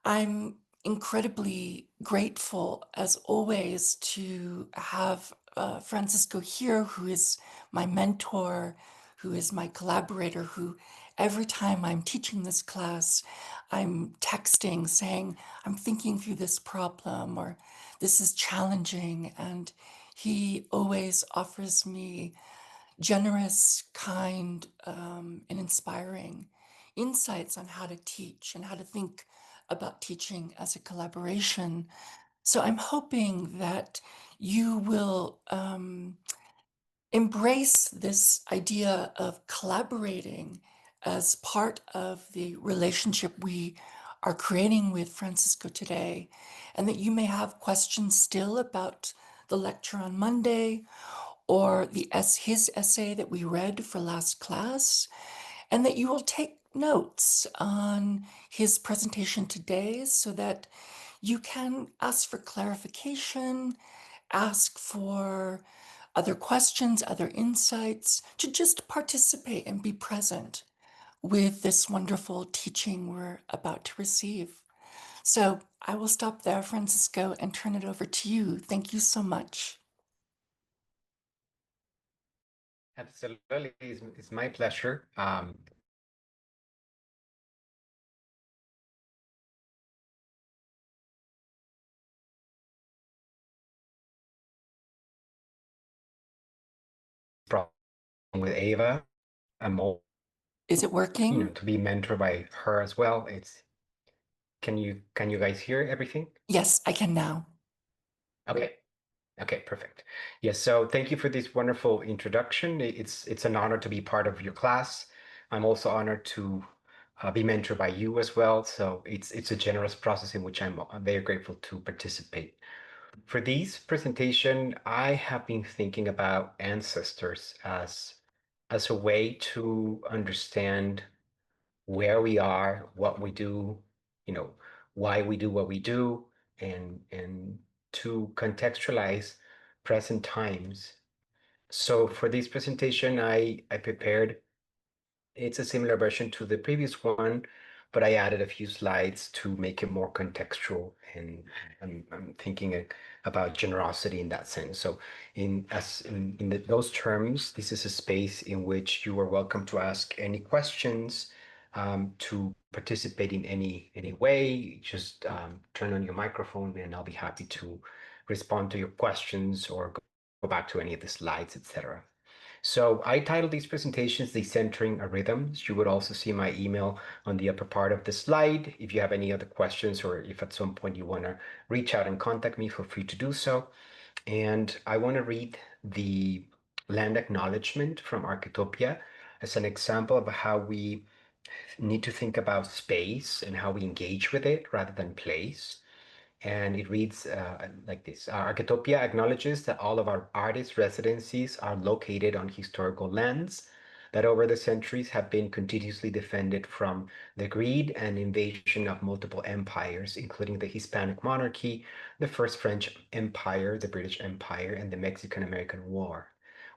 I'm incredibly grateful, as always, to have Francisco here, who is my mentor, who is my collaborator, who every time I'm teaching this class, I'm texting saying, I'm thinking through this problem, or this is challenging. And he always offers me generous, kind, and inspiring insights on how to teach and how to think about teaching as a collaboration. So I'm hoping that you will embrace this idea of collaborating as part of the relationship we are creating with Francisco today, and that you may have questions still about the lecture on Monday or his essay that we read for last class, and that you will take notes on his presentation today so that you can ask for clarification, ask for other questions, other insights, to just participate and be present with this wonderful teaching we're about to receive. So I will stop there, Francisco, and turn it over to you. Thank you so much. Absolutely, it's my pleasure. Problem with Ava, I'm all, Is it working? to be mentored by her as well. It's can you guys hear everything? Yes, I can now. Okay. Okay, perfect. Yes, so thank you for this wonderful introduction. It's an honor to be part of your class. I'm also honored to be mentored by you as well. So it's a generous process in which I'm very grateful to participate. For this presentation, I have been thinking about ancestors as a way to understand where we are, what we do, you know, why we do what we do, and to contextualize present times. So for this presentation, I prepared it's a similar version to the previous one, but I added a few slides to make it more contextual, and I'm thinking about generosity in that sense. So in those terms, this is a space in which you are welcome to ask any questions, to participate in any way. Just turn on your microphone, and I'll be happy to respond to your questions or go back to any of the slides, etc. So I titled these presentations The Centering a Rhythm. You would also see my email on the upper part of the slide. If you have any other questions, or if at some point you want to reach out and contact me, feel free to do so. And I want to read the land acknowledgement from Architopia as an example of how we need to think about space and how we engage with it rather than place. And it reads like this. Architopia acknowledges that all of our artist residencies are located on historical lands that over the centuries have been continuously defended from the greed and invasion of multiple empires, including the Hispanic monarchy, the First French Empire, the British Empire, and the Mexican-American War.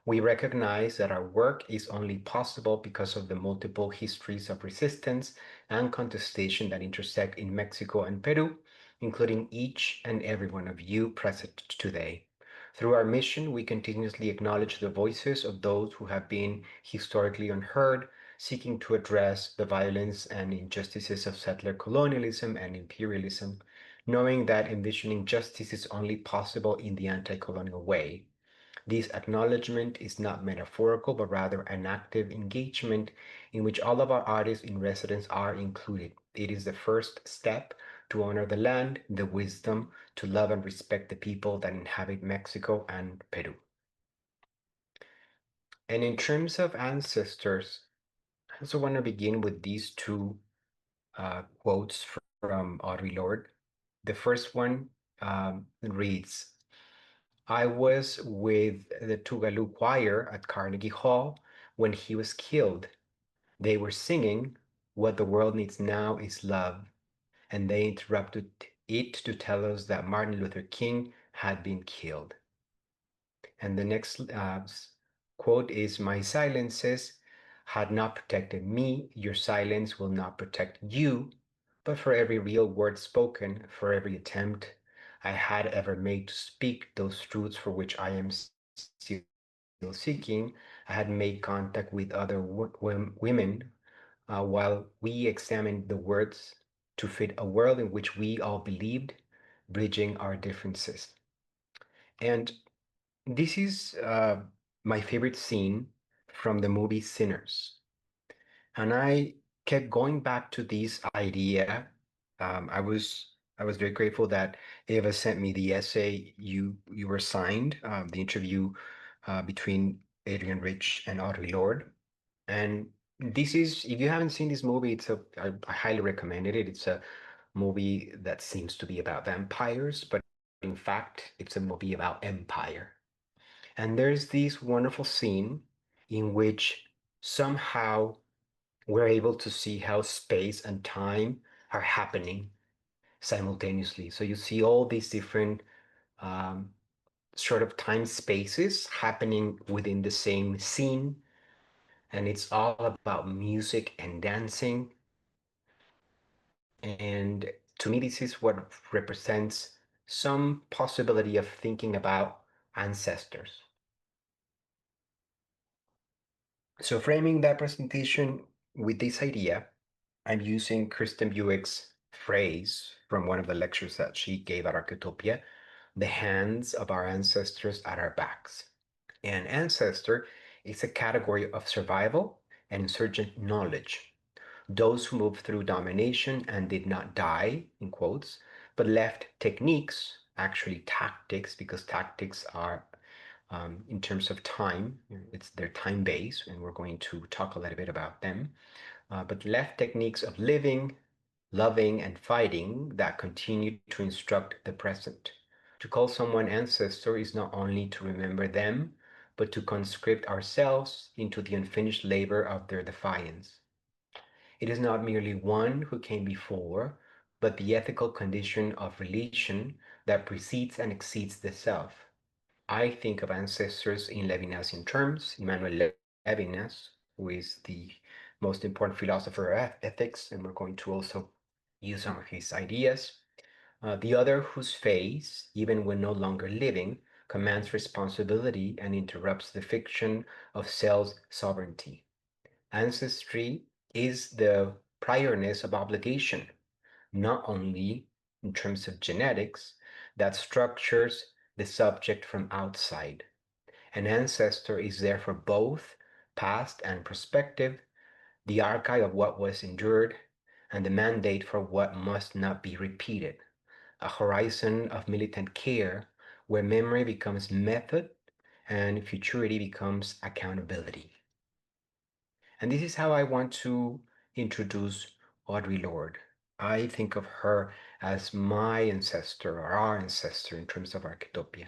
We recognize that our work is only possible because of the multiple histories of resistance and contestation that intersect in Mexico and Peru, including each and every one of you present today. Through our mission, we continuously acknowledge the voices of those who have been historically unheard, seeking to address the violence and injustices of settler colonialism and imperialism, knowing that envisioning justice is only possible in the anti-colonial way. This acknowledgement is not metaphorical, but rather an active engagement in which all of our artists in residence are included. It is the first step to honor the land, the wisdom, to love and respect the people that inhabit Mexico and Peru. And in terms of ancestors, I also want to begin with these two quotes from Audre Lorde. The first one reads, I was with the Tuvalu Choir at Carnegie Hall when he was killed. They were singing, What the world needs now is love, and they interrupted it to tell us that Martin Luther King had been killed. And the next quote is, My silences had not protected me. Your silence will not protect you. but for every real word spoken, for every attempt I had ever made to speak those truths for which I am still seeking, I had made contact with other women while we examined the words to fit a world in which we all believed, bridging our differences. And this is my favorite scene from the movie Sinners. And I kept going back to this idea. I was very grateful that Eva sent me the essay you were signed, the interview between Adrian Rich and Audre Lorde. And this is, if you haven't seen this movie, I highly recommend it. It's a movie that seems to be about vampires, but in fact, it's a movie about empire. And there's this wonderful scene in which somehow we're able to see how space and time are happening simultaneously. So you see all these different um, sort of time spaces happening within the same scene, and it's all about music and dancing. And to me, this is what represents some possibility of thinking about ancestors. So, framing that presentation with this idea, I'm using Kristen Buick's phrase from one of the lectures that she gave at Architopia, the hands of our ancestors at our backs. An ancestor is a category of survival and insurgent knowledge. Those who moved through domination and did not die, in quotes, but left techniques, actually tactics, because tactics are, in terms of time, it's their time base, and we're going to talk a little bit about them, but left techniques of living, loving, and fighting that continue to instruct the present. To call someone ancestor is not only to remember them, but to conscript ourselves into the unfinished labor of their defiance. It is not merely one who came before, but the ethical condition of relation that precedes and exceeds the self. I think of ancestors in Levinasian terms. Immanuel Levinas, who is the most important philosopher of ethics, and we're going to also use some of his ideas. The other whose face, even when no longer living, commands responsibility and interrupts the fiction of self sovereignty. Ancestry is the priorness of obligation, not only in terms of genetics, that structures the subject from outside. An ancestor is therefore both past and prospective, the archive of what was endured, and the mandate for what must not be repeated, a horizon of militant care where memory becomes method and futurity becomes accountability. And this is how I want to introduce Audre Lorde. I think of her as my ancestor or our ancestor in terms of Architopia.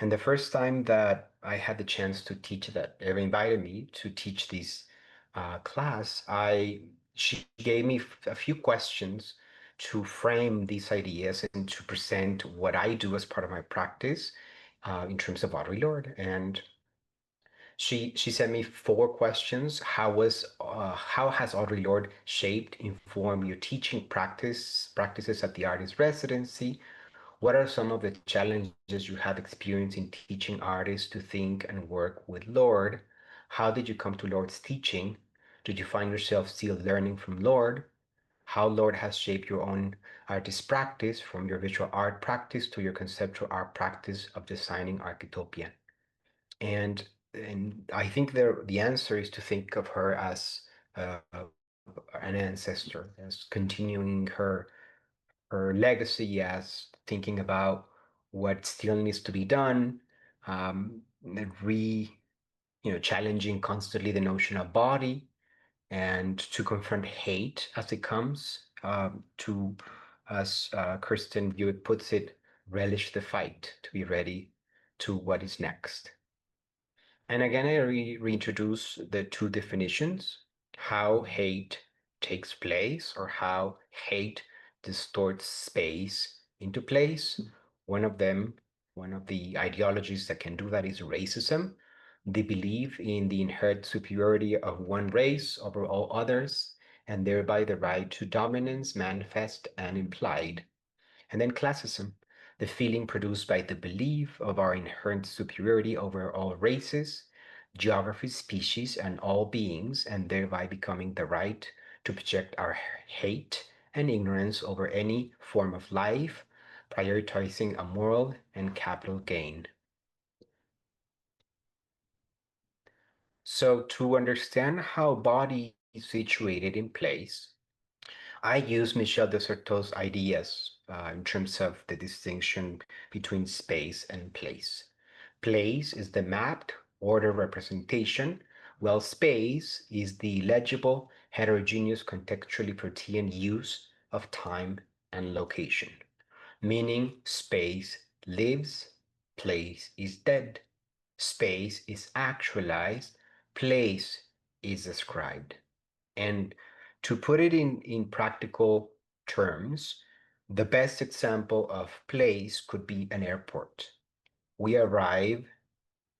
And the first time that I had the chance to teach that, they invited me to teach this class, she gave me a few questions to frame these ideas and to present what I do as part of my practice in terms of Audre Lorde. And she sent me four questions. How has Audre Lorde shaped, informed your teaching practices at the artist residency? What are some of the challenges you have experienced in teaching artists to think and work with Lorde? How did you come to Lorde's teaching? Did you find yourself still learning from Lorde? How Lorde has shaped your own artist practice, from your visual art practice to your conceptual art practice of designing Architopia? And and I think the answer is to think of her as an ancestor, as continuing her legacy, as thinking about what still needs to be done, re challenging constantly the notion of body, and to confront hate as it comes, to, as Kirsten Buick puts it, relish the fight, to be ready to what is next. And again, I reintroduce the two definitions: how hate takes place, or how hate distorts space into place. One of them, one of the ideologies that can do that is racism. They believe in the inherent superiority of one race over all others, and thereby the right to dominance, manifest and implied. And then classism, the feeling produced by the belief of our inherent superiority over all races, geographies, species, and all beings, and thereby becoming the right to project our hate and ignorance over any form of life, prioritizing a moral and capital gain. So, to understand how body is situated in place, I use Michel de Certeau's ideas in terms of the distinction between space and place. Place is the mapped order representation, while space is the legible, heterogeneous, contextually Protean use of time and location. Meaning, space lives, place is dead. Space is actualized, place is ascribed. And to put it in practical terms, the best example of place could be an airport. We arrive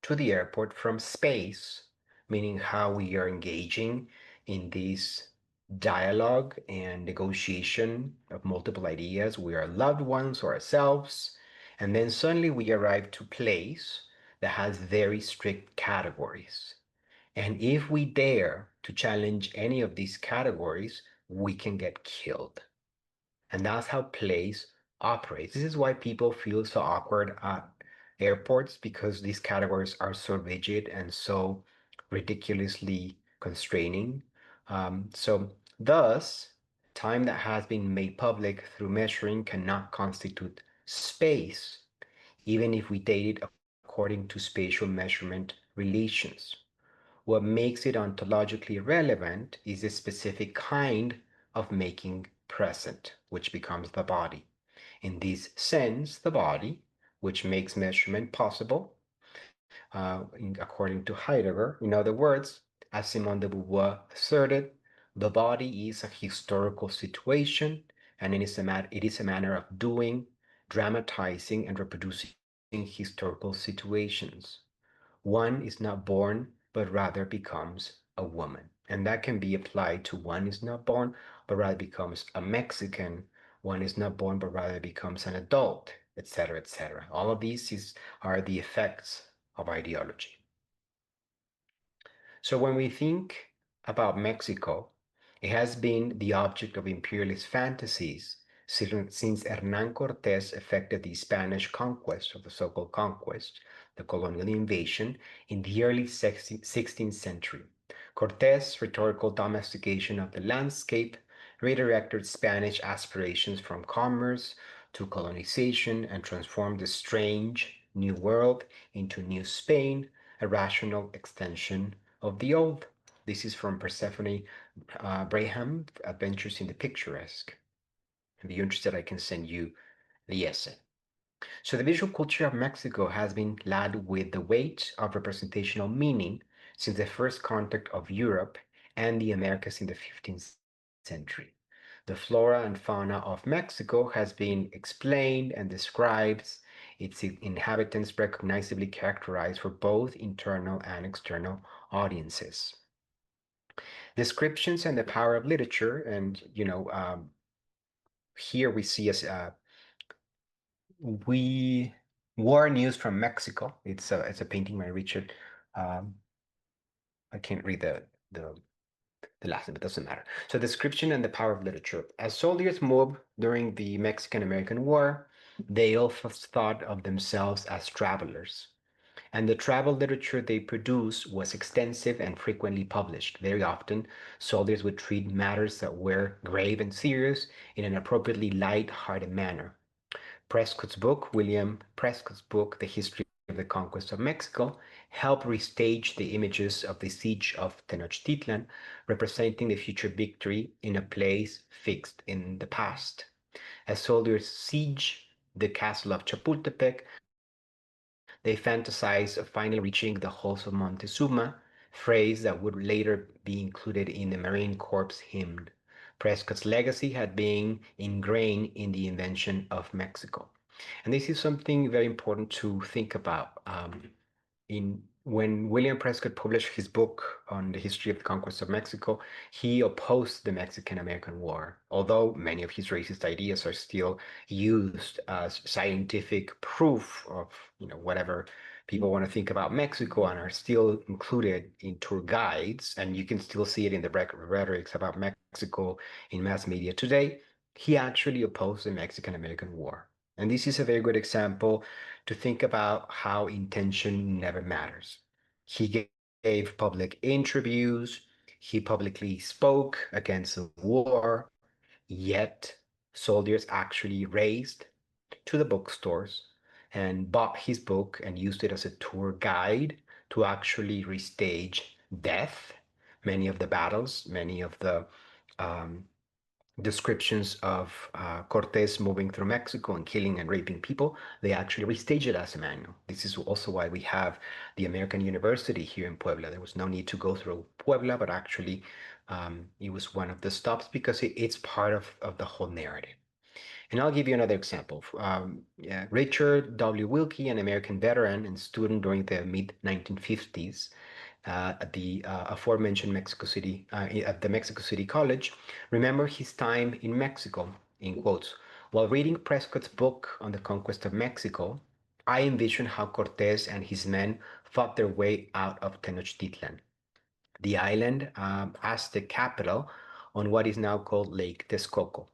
to the airport from space, meaning how we are engaging in this dialogue and negotiation of multiple ideas with our loved ones or ourselves. And then suddenly we arrive to place that has very strict categories. And if we dare to challenge any of these categories, we can get killed. And that's how place operates. This is why people feel so awkward at airports because these categories are so rigid and so ridiculously constraining. Thus, time that has been made public through measuring cannot constitute space, even if we date it according to spatial measurement relations. What makes it ontologically relevant is a specific kind of making present, which becomes the body. In this sense, the body, which makes measurement possible, according to Heidegger, in other words, as Simone de Beauvoir asserted, the body is a historical situation, and it is a manner of doing, dramatizing, and reproducing historical situations. One is not born, but rather becomes a woman. And that can be applied to one is not born, but rather becomes a Mexican. One is not born, but rather becomes an adult, etc., etc. All of are the effects of ideology. So when we think about Mexico, it has been the object of imperialist fantasies since Hernán Cortés effected the Spanish conquest, of the so-called conquest, the colonial invasion, in the early 16th century. Cortés' rhetorical domestication of the landscape redirected Spanish aspirations from commerce to colonization and transformed the strange New World into New Spain, a rational extension of the old. This is from Persephone Braham, Adventures in the Picturesque. If you're interested, I can send you the essay. So the visual culture of Mexico has been laden with the weight of representational meaning since the first contact of Europe and the Americas in the 15th century. The flora and fauna of Mexico has been explained and described, its inhabitants recognizably characterized for both internal and external audiences. Descriptions and the power of literature, and here we see as we war news from Mexico. It's a painting by Richard. Um, I can't read the last name, it doesn't matter. So description and the power of literature. As soldiers moved during the Mexican-American War, they also thought of themselves as travelers. And the travel literature they produced was extensive and frequently published. Very often, soldiers would treat matters that were grave and serious in an appropriately light-hearted manner. William Prescott's book, The History of the Conquest of Mexico, helped restage the images of the siege of Tenochtitlan, representing the future victory in a place fixed in the past. As soldiers siege the castle of Chapultepec, they fantasize of finally reaching the halls of Montezuma, phrase that would later be included in the Marine Corps hymn. Prescott's legacy had been ingrained in the invention of Mexico. And this is something very important to think about in when William Prescott published his book on the history of the conquest of Mexico, he opposed the Mexican-American War, although many of his racist ideas are still used as scientific proof of, whatever people want to think about Mexico and are still included in tour guides, and you can still see it in the rhetorics about Mexico in mass media today. He actually opposed the Mexican-American War. And this is a very good example to think about how intention never matters. He gave public interviews, he publicly spoke against the war, yet soldiers actually raced to the bookstores and bought his book and used it as a tour guide to actually restage death, many of the battles, many of the um, descriptions of Cortes moving through Mexico and killing and raping people, they actually restaged it as a manual. This is also why we have the American University here in Puebla. There was no need to go through Puebla, but actually it was one of the stops because it's part of the whole narrative. And I'll give you another example. Yeah, Richard W. Wilkie, an American veteran and student during the mid 1950s, at the aforementioned Mexico City, at the Mexico City College, remember his time in Mexico, in quotes. While reading Prescott's book on the conquest of Mexico, I envisioned how Cortes and his men fought their way out of Tenochtitlan, the island Aztec capital on what is now called Lake Texcoco.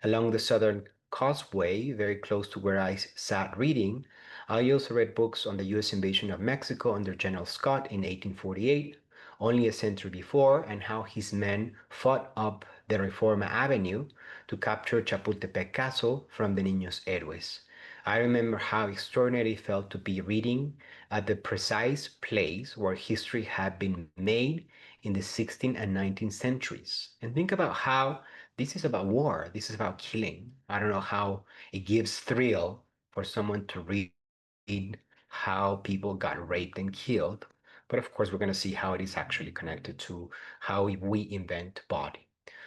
Along the southern causeway, very close to where I sat reading, I also read books on the US invasion of Mexico under General Scott in 1848, only a century before, and how his men fought up the Reforma Avenue to capture Chapultepec Castle from the Niños Héroes. I remember how extraordinary it felt to be reading at the precise place where history had been made in the 16th and 19th centuries. And think about how this is about war. This is about killing. I don't know how it gives thrill for someone to read how people got raped and killed. But of course, we're going to see how it is actually connected to how we invent body.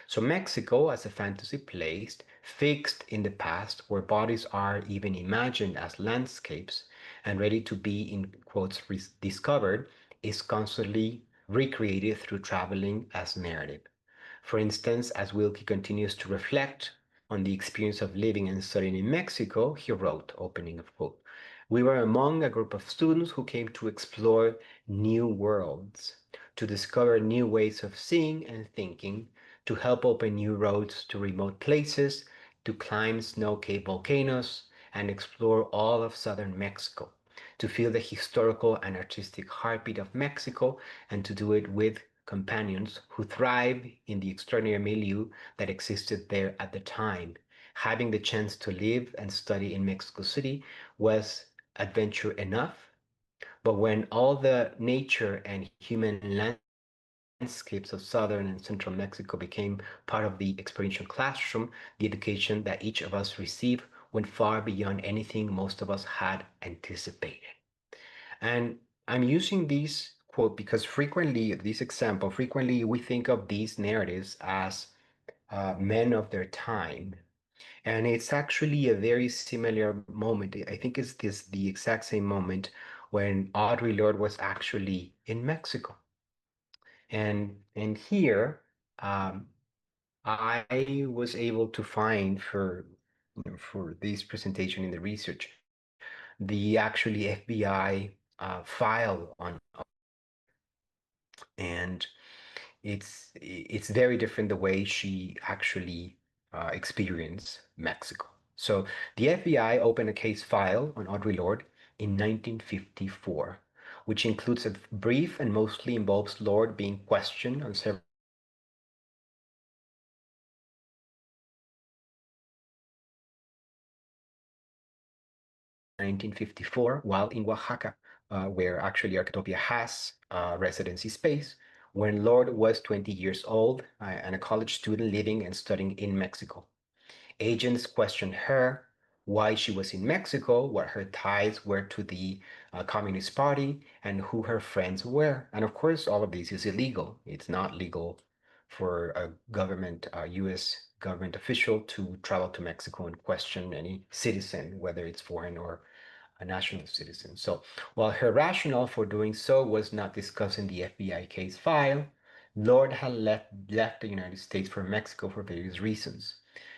So Mexico as a fantasy place fixed in the past where bodies are even imagined as landscapes and ready to be in quotes discovered is constantly recreated through traveling as narrative. For instance, as Wilkie continues to reflect on the experience of living and studying in Mexico, he wrote, opening of quote, "We were among a group of students who came to explore new worlds, to discover new ways of seeing and thinking, to help open new roads to remote places, to climb snow-capped volcanoes, and explore all of southern Mexico, to feel the historical and artistic heartbeat of Mexico, and to do it with companions who thrive in the extraordinary milieu that existed there at the time. Having the chance to live and study in Mexico City was adventure enough, but when all the nature and human landscapes of southern and central Mexico became part of the experiential classroom, the education that each of us received went far beyond anything most of us had anticipated." And I'm using these quote because frequently, this example, frequently we think of these narratives as men of their time. And it's actually a very similar moment. I think it's the exact same moment when Audre Lorde was actually in Mexico. And here I was able to find for this presentation in the research the actually FBI file on, and it's very different the way she actually experienced Mexico. So the FBI opened a case file on Audre Lorde in 1954, which includes a brief and mostly involves Lorde being questioned on several 1954 while in Oaxaca, where actually Architopia has residency space, when Lorde was 20 years old and a college student living and studying in Mexico. Agents questioned her why she was in Mexico, what her ties were to the Communist Party, and who her friends were. And of course, all of this is illegal. It's not legal for a government, US government official to travel to Mexico and question any citizen, whether it's foreign or a national citizen. So while her rationale for doing so was not discussed in the FBI case file, Lorde had left the United States for Mexico for various reasons.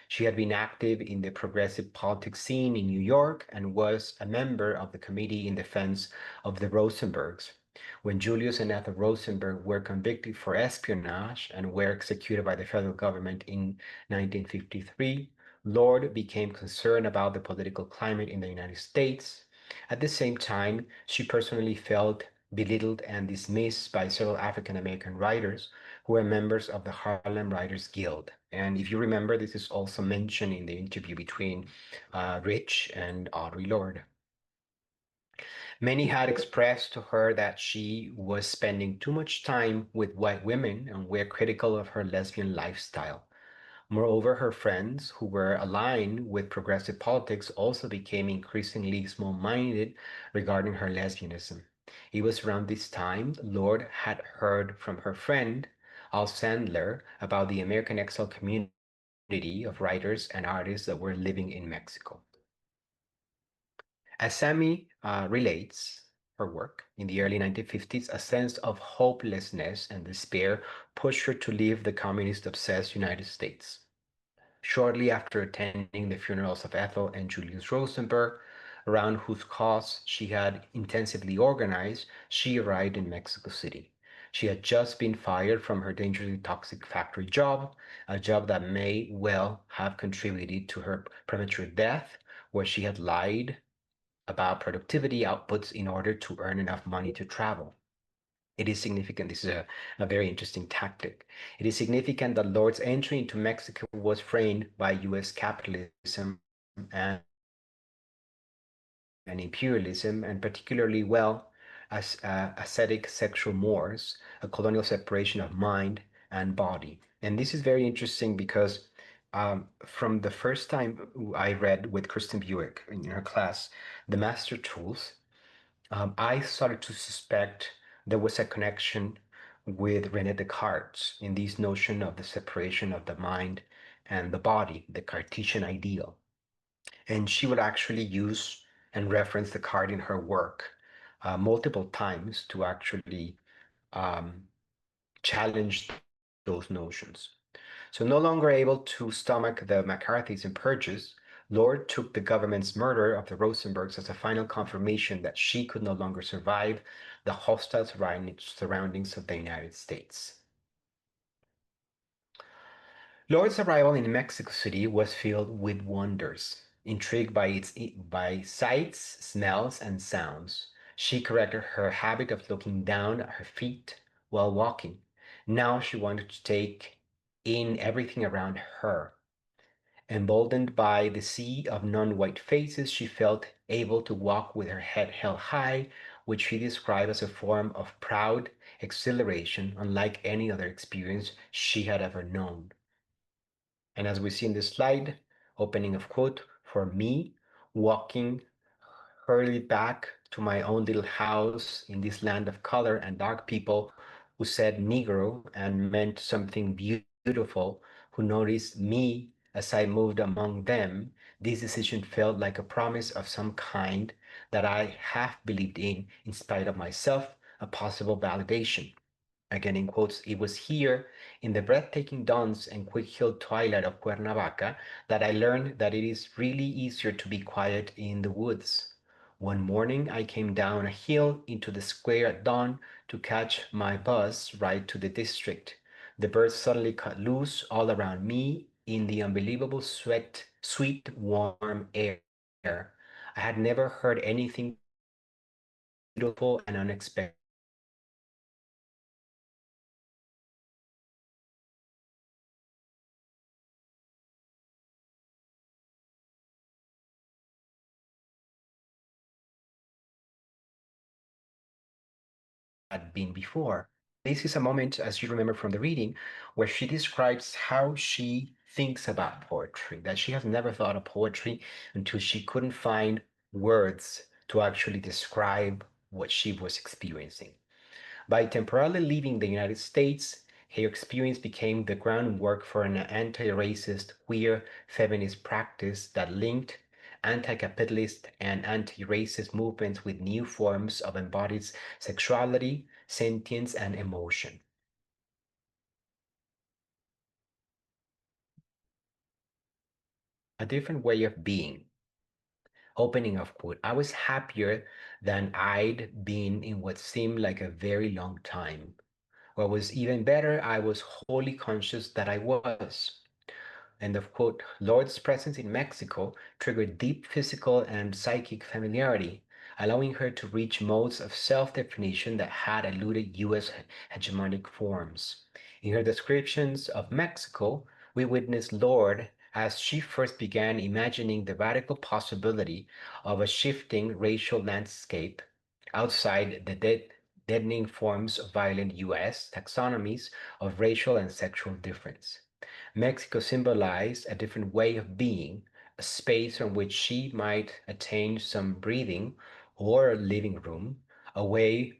She had been active in the progressive politics scene in New York and was a member of the Committee in Defense of the Rosenbergs. When Julius and Ethel Rosenberg were convicted for espionage and were executed by the federal government in 1953, Lorde became concerned about the political climate in the United States. At the same time, she personally felt belittled and dismissed by several African American writers who were members of the Harlem Writers Guild. And if you remember, this is also mentioned in the interview between Rich and Audre Lorde. Many had expressed to her that she was spending too much time with white women and were critical of her lesbian lifestyle. Moreover, her friends, who were aligned with progressive politics, also became increasingly small minded regarding her lesbianism. It was around this time Lorde had heard from her friend, Al Sandler, about the American exile community of writers and artists that were living in Mexico. As Sammy relates her work in the early 1950s, a sense of hopelessness and despair pushed her to leave the communist obsessed United States. Shortly after attending the funerals of Ethel and Julius Rosenberg, around whose cause she had intensively organized, she arrived in Mexico City. She had just been fired from her dangerously toxic factory job, a job that may well have contributed to her premature death, where she had lied about productivity outputs in order to earn enough money to travel. It is significant. This is a very interesting tactic. It is significant that Lorde's entry into Mexico was framed by US capitalism and imperialism, and particularly well as ascetic sexual mores, a colonial separation of mind and body. And this is very interesting because from the first time I read with Kristen Buick in her class, The Master Tools, I started to suspect there was a connection with René Descartes in this notion of the separation of the mind and the body, the Cartesian ideal. And she would actually use and reference Descartes in her work multiple times to actually um, challenge those notions. So, no longer able to stomach the McCarthyism purges, Lorde took the government's murder of the Rosenbergs as a final confirmation that she could no longer survive the hostile surroundings of the United States. Lorde's arrival in Mexico City was filled with wonders. Intrigued by sights, smells, and sounds, she corrected her habit of looking down at her feet while walking. Now she wanted to take in everything around her. Emboldened by the sea of non-white faces, she felt able to walk with her head held high, which she described as a form of proud exhilaration unlike any other experience she had ever known. And as we see in this slide, opening of quote, for me, walking hurried back to my own little house in this land of color and dark people who said Negro and meant something beautiful, who noticed me as I moved among them, this decision felt like a promise of some kind that I half believed in spite of myself, a possible validation. Again, in quotes, it was here in the breathtaking dawns and quick hill twilight of Cuernavaca that I learned that it is really easier to be quiet in the woods. One morning, I came down a hill into the square at dawn to catch my bus ride to the district. The birds suddenly cut loose all around me in the unbelievable sweet, warm air. I had never heard anything beautiful and unexpected. Had been before. This is a moment, as you remember from the reading, where she describes how she thinks about poetry, that she has never thought of poetry until she couldn't find words to actually describe what she was experiencing. By temporarily leaving the United States, her experience became the groundwork for an anti racist, queer, feminist practice that linked anti-capitalist and anti-racist movements with new forms of embodied sexuality, sentience, and emotion. A different way of being. Opening of quote, I was happier than I'd been in what seemed like a very long time. What was even better, I was wholly conscious that I was. End of quote. Lorde's presence in Mexico triggered deep physical and psychic familiarity, allowing her to reach modes of self-definition that had eluded U.S. hegemonic forms. In her descriptions of Mexico, we witness Lorde as she first began imagining the radical possibility of a shifting racial landscape outside the deadening forms of violent U.S. taxonomies of racial and sexual difference. Mexico symbolized a different way of being, a space from which she might attain some breathing or living room, away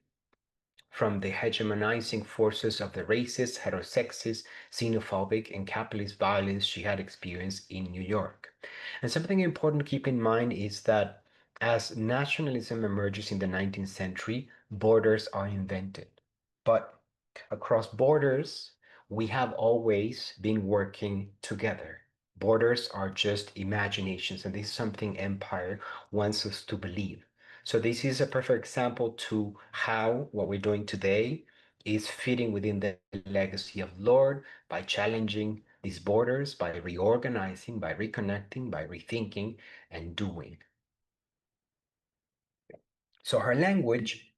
from the hegemonizing forces of the racist, heterosexist, xenophobic, and capitalist violence she had experienced in New York. And something important to keep in mind is that as nationalism emerges in the 19th century, borders are invented. But across borders, we have always been working together. Borders are just imaginations, and this is something empire wants us to believe. So this is a perfect example to how what we're doing today is fitting within the legacy of Lorde by challenging these borders, by reorganizing, by reconnecting, by rethinking and doing. So her language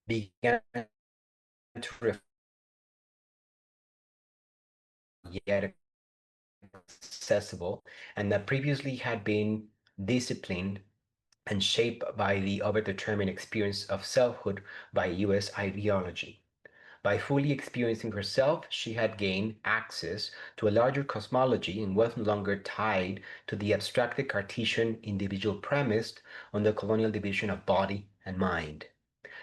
began to reflect yet accessible and that previously had been disciplined and shaped by the overdetermined experience of selfhood by US ideology. By fully experiencing herself, she had gained access to a larger cosmology and was no longer tied to the abstracted Cartesian individual premised on the colonial division of body and mind.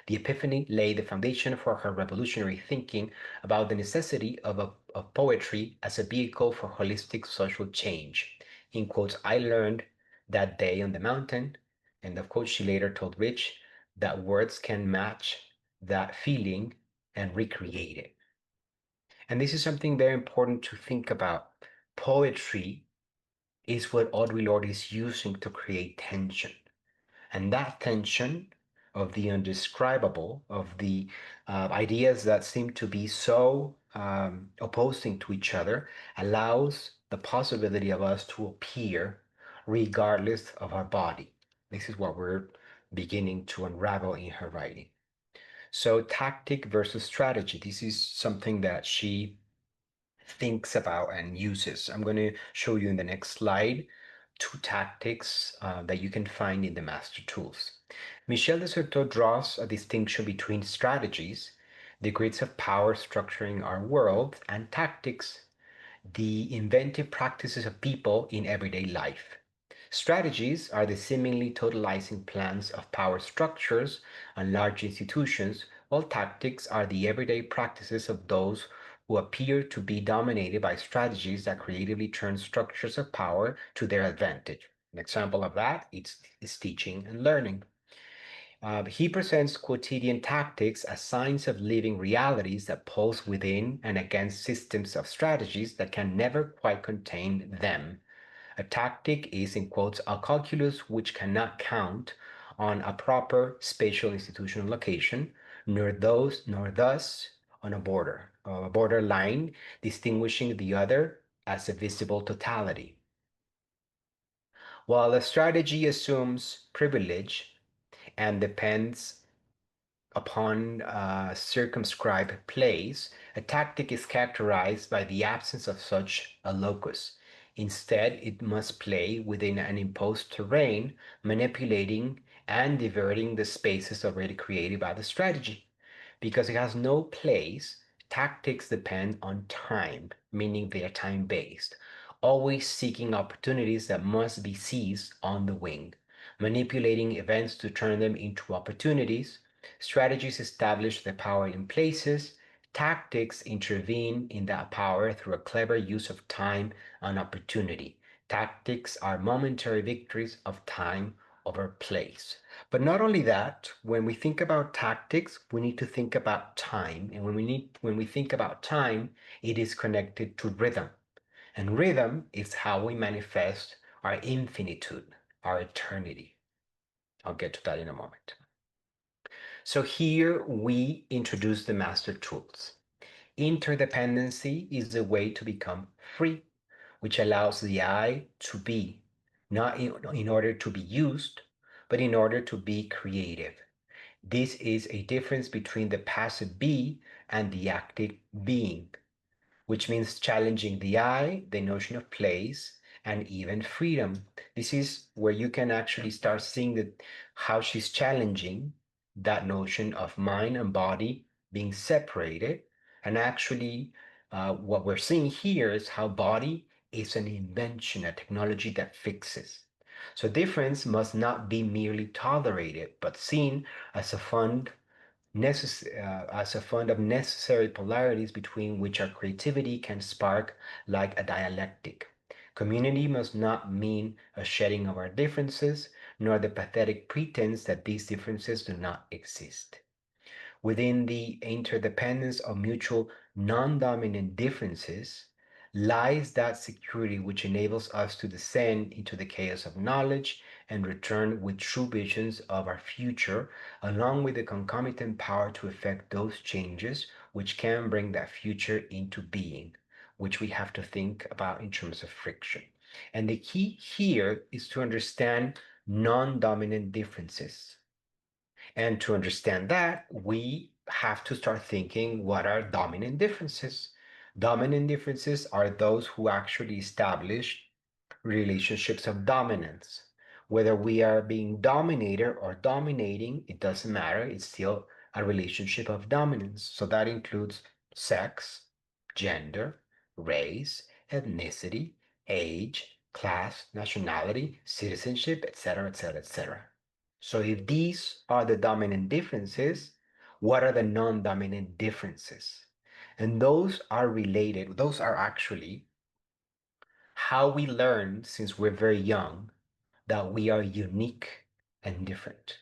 The Epiphany laid the foundation for her revolutionary thinking about the necessity of poetry as a vehicle for holistic social change. In quotes, I learned that day on the mountain, and of course, she later told Rich that words can match that feeling and recreate it. And this is something very important to think about. Poetry is what Audre Lorde is using to create tension. And that tension of the undescribable, of the ideas that seem to be so opposing to each other, allows the possibility of us to appear regardless of our body. This is what we're beginning to unravel in her writing. So, tactic versus strategy. This is something that she thinks about and uses. I'm going to show you in the next slide two tactics that you can find in the master tools. Michel de Certeau draws a distinction between strategies, the grids of power structuring our world, and tactics, the inventive practices of people in everyday life. Strategies are the seemingly totalizing plans of power structures and large institutions, while tactics are the everyday practices of those who appear to be dominated by strategies that creatively turn structures of power to their advantage. An example of that is teaching and learning. He presents quotidian tactics as signs of living realities that pulse within and against systems of strategies that can never quite contain them. A tactic is, in quotes, a calculus which cannot count on a proper spatial institutional location, nor thus on a border line distinguishing the other as a visible totality. While a strategy assumes privilege and depends upon circumscribed place, a tactic is characterized by the absence of such a locus. Instead, it must play within an imposed terrain, manipulating and diverting the spaces already created by the strategy. Because it has no place, tactics depend on time, meaning they are time based, always seeking opportunities that must be seized on the wing, manipulating events to turn them into opportunities. Strategies establish the power in places. Tactics intervene in that power through a clever use of time and opportunity. Tactics are momentary victories of time over place. But not only that, when we think about tactics, we need to think about time. And when we think about time, it is connected to rhythm. And rhythm is how we manifest our infinitude, our eternity. I'll get to that in a moment. So here we introduce the master tools. Interdependency is a way to become free, which allows the I to be, not in order to be used, but in order to be creative. This is a difference between the passive be and the active being, which means challenging the I, the notion of place, and even freedom. This is where you can actually start seeing that how she's challenging that notion of mind and body being separated. And actually, what we're seeing here is how body is an invention, a technology that fixes. So difference must not be merely tolerated, but seen as a as a fund of necessary polarities between which our creativity can spark like a dialectic. Community must not mean a shedding of our differences, nor the pathetic pretense that these differences do not exist. Within the interdependence of mutual non-dominant differences lies that security which enables us to descend into the chaos of knowledge and return with true visions of our future, along with the concomitant power to effect those changes which can bring that future into being, which we have to think about in terms of friction. And the key here is to understand non-dominant differences. And to understand that, we have to start thinking what are dominant differences. Dominant differences are those who actually establish relationships of dominance. Whether we are being dominated or dominating, it doesn't matter. It's still a relationship of dominance. So that includes sex, gender, race, ethnicity, age, class, nationality, citizenship, etc., etc., etc. So if these are the dominant differences, what are the non-dominant differences? And those are related, those are actually how we learn since we're very young that we are unique and different.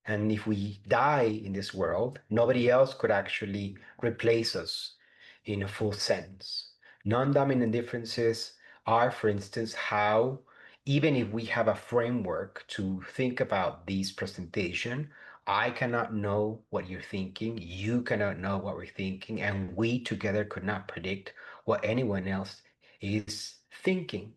And if we die in this world, nobody else could actually replace us in a full sense. Non-dominant differences are, for instance, how, even if we have a framework to think about this presentation, I cannot know what you're thinking, you cannot know what we're thinking, and we together could not predict what anyone else is thinking.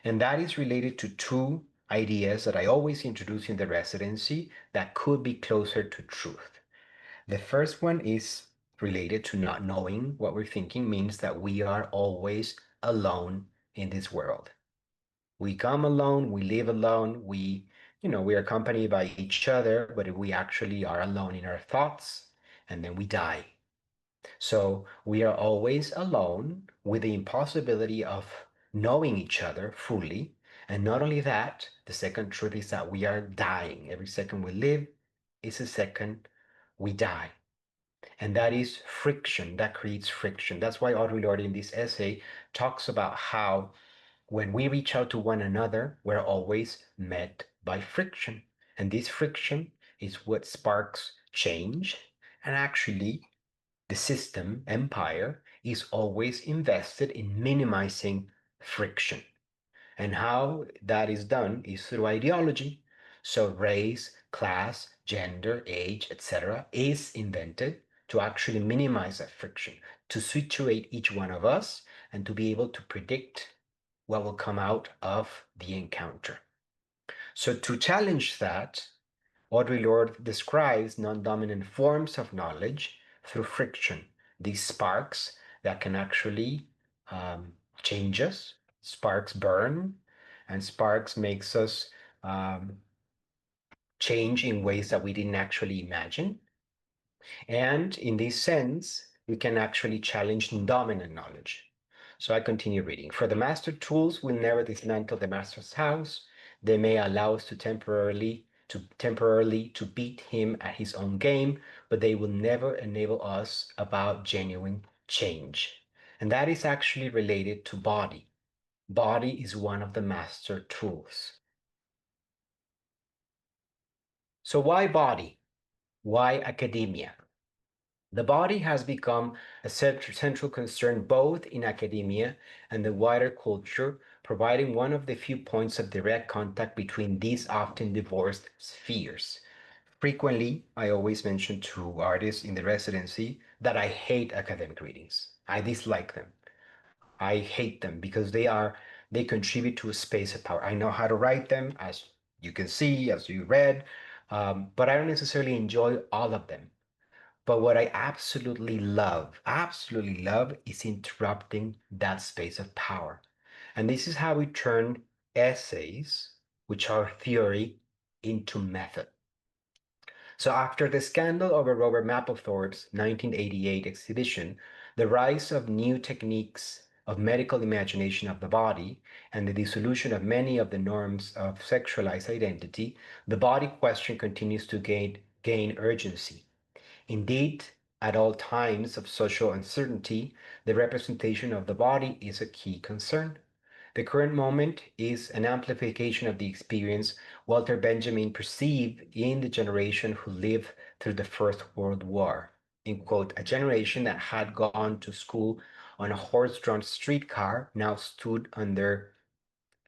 And that is related to two ideas that I always introduce in the residency that could be closer to truth. The first one is related to not knowing what we're thinking, means that we are always alone in this world. We come alone, we live alone, we are accompanied by each other, but we actually are alone in our thoughts, and then we die. So we are always alone with the impossibility of knowing each other fully. And not only that, the second truth is that we are dying. Every second we live is a second we die. And that is friction, that creates friction. That's why Audre Lorde in this essay talks about how when we reach out to one another, we're always met by friction. And this friction is what sparks change. And actually, the system, empire, is always invested in minimizing friction. And how that is done is through ideology. So race, class, gender, age, etc., is invented to actually minimize that friction, to situate each one of us, and to be able to predict what will come out of the encounter. So to challenge that, Audre Lorde describes non-dominant forms of knowledge through friction, these sparks that can actually change us. Sparks burn, and sparks makes us um, change in ways that we didn't actually imagine. And in this sense, we can actually challenge dominant knowledge. So I continue reading. For the master tools will never dismantle the master's house. They may allow us temporarily to beat him at his own game, but they will never enable us about genuine change. And that is actually related to body. Body is one of the master tools. So why body? Why academia? The body has become a central concern both in academia and the wider culture, providing one of the few points of direct contact between these often divorced spheres. Frequently, I always mention to artists in the residency that I hate academic readings. I dislike them. I hate them because they contribute to a space of power. I know how to write them, as you can see, as you read, but I don't necessarily enjoy all of them. But what I absolutely love, is interrupting that space of power. And this is how we turn essays, which are theory, into method. So after the scandal over Robert Mapplethorpe's 1988 exhibition, the rise of new techniques of medical imagination of the body, and the dissolution of many of the norms of sexualized identity, the body question continues to gain urgency. Indeed, at all times of social uncertainty, the representation of the body is a key concern. The current moment is an amplification of the experience Walter Benjamin perceived in the generation who lived through the First World War. In quote, a generation that had gone to school on a horse-drawn streetcar now stood under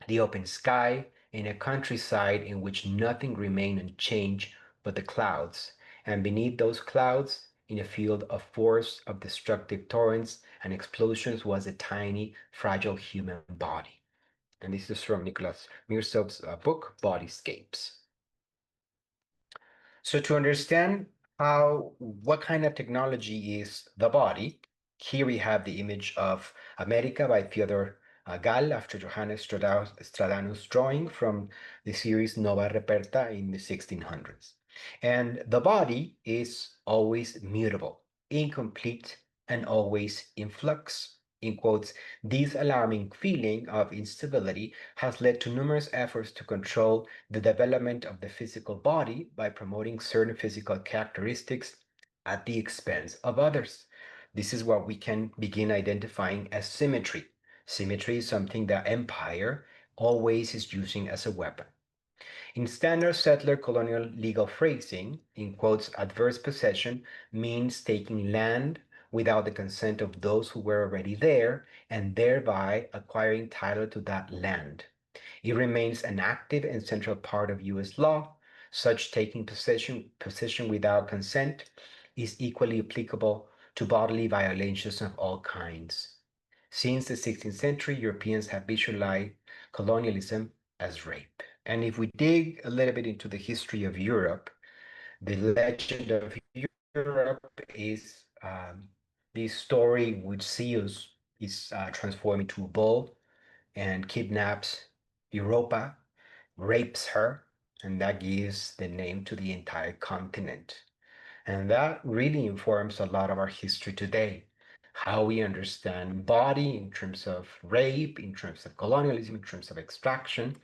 the open sky in a countryside in which nothing remained unchanged but the clouds, and beneath those clouds, in a field of force of destructive torrents and explosions, was a tiny, fragile human body. And this is from Nicholas Mirsov's book, Bodyscapes. So to understand what kind of technology is the body, here we have the image of America by Fyodor Gall after Johannes Stradamus' drawing from the series Nova Reperta in the 1600s. And the body is always mutable, incomplete, and always in flux. In quotes, this alarming feeling of instability has led to numerous efforts to control the development of the physical body by promoting certain physical characteristics at the expense of others. This is what we can begin identifying as symmetry. Symmetry is something that empire always is using as a weapon. In standard settler colonial legal phrasing, in quotes, adverse possession means taking land without the consent of those who were already there and thereby acquiring title to that land. It remains an active and central part of U.S. law. Such taking possession without consent is equally applicable to bodily violations of all kinds. Since the 16th century, Europeans have visualized colonialism as rape. And if we dig a little bit into the history of Europe, the legend of Europe is this story which Zeus is transformed into a bull and kidnaps Europa, rapes her, and that gives the name to the entire continent. And that really informs a lot of our history today. How we understand body in terms of rape, in terms of colonialism, in terms of extraction.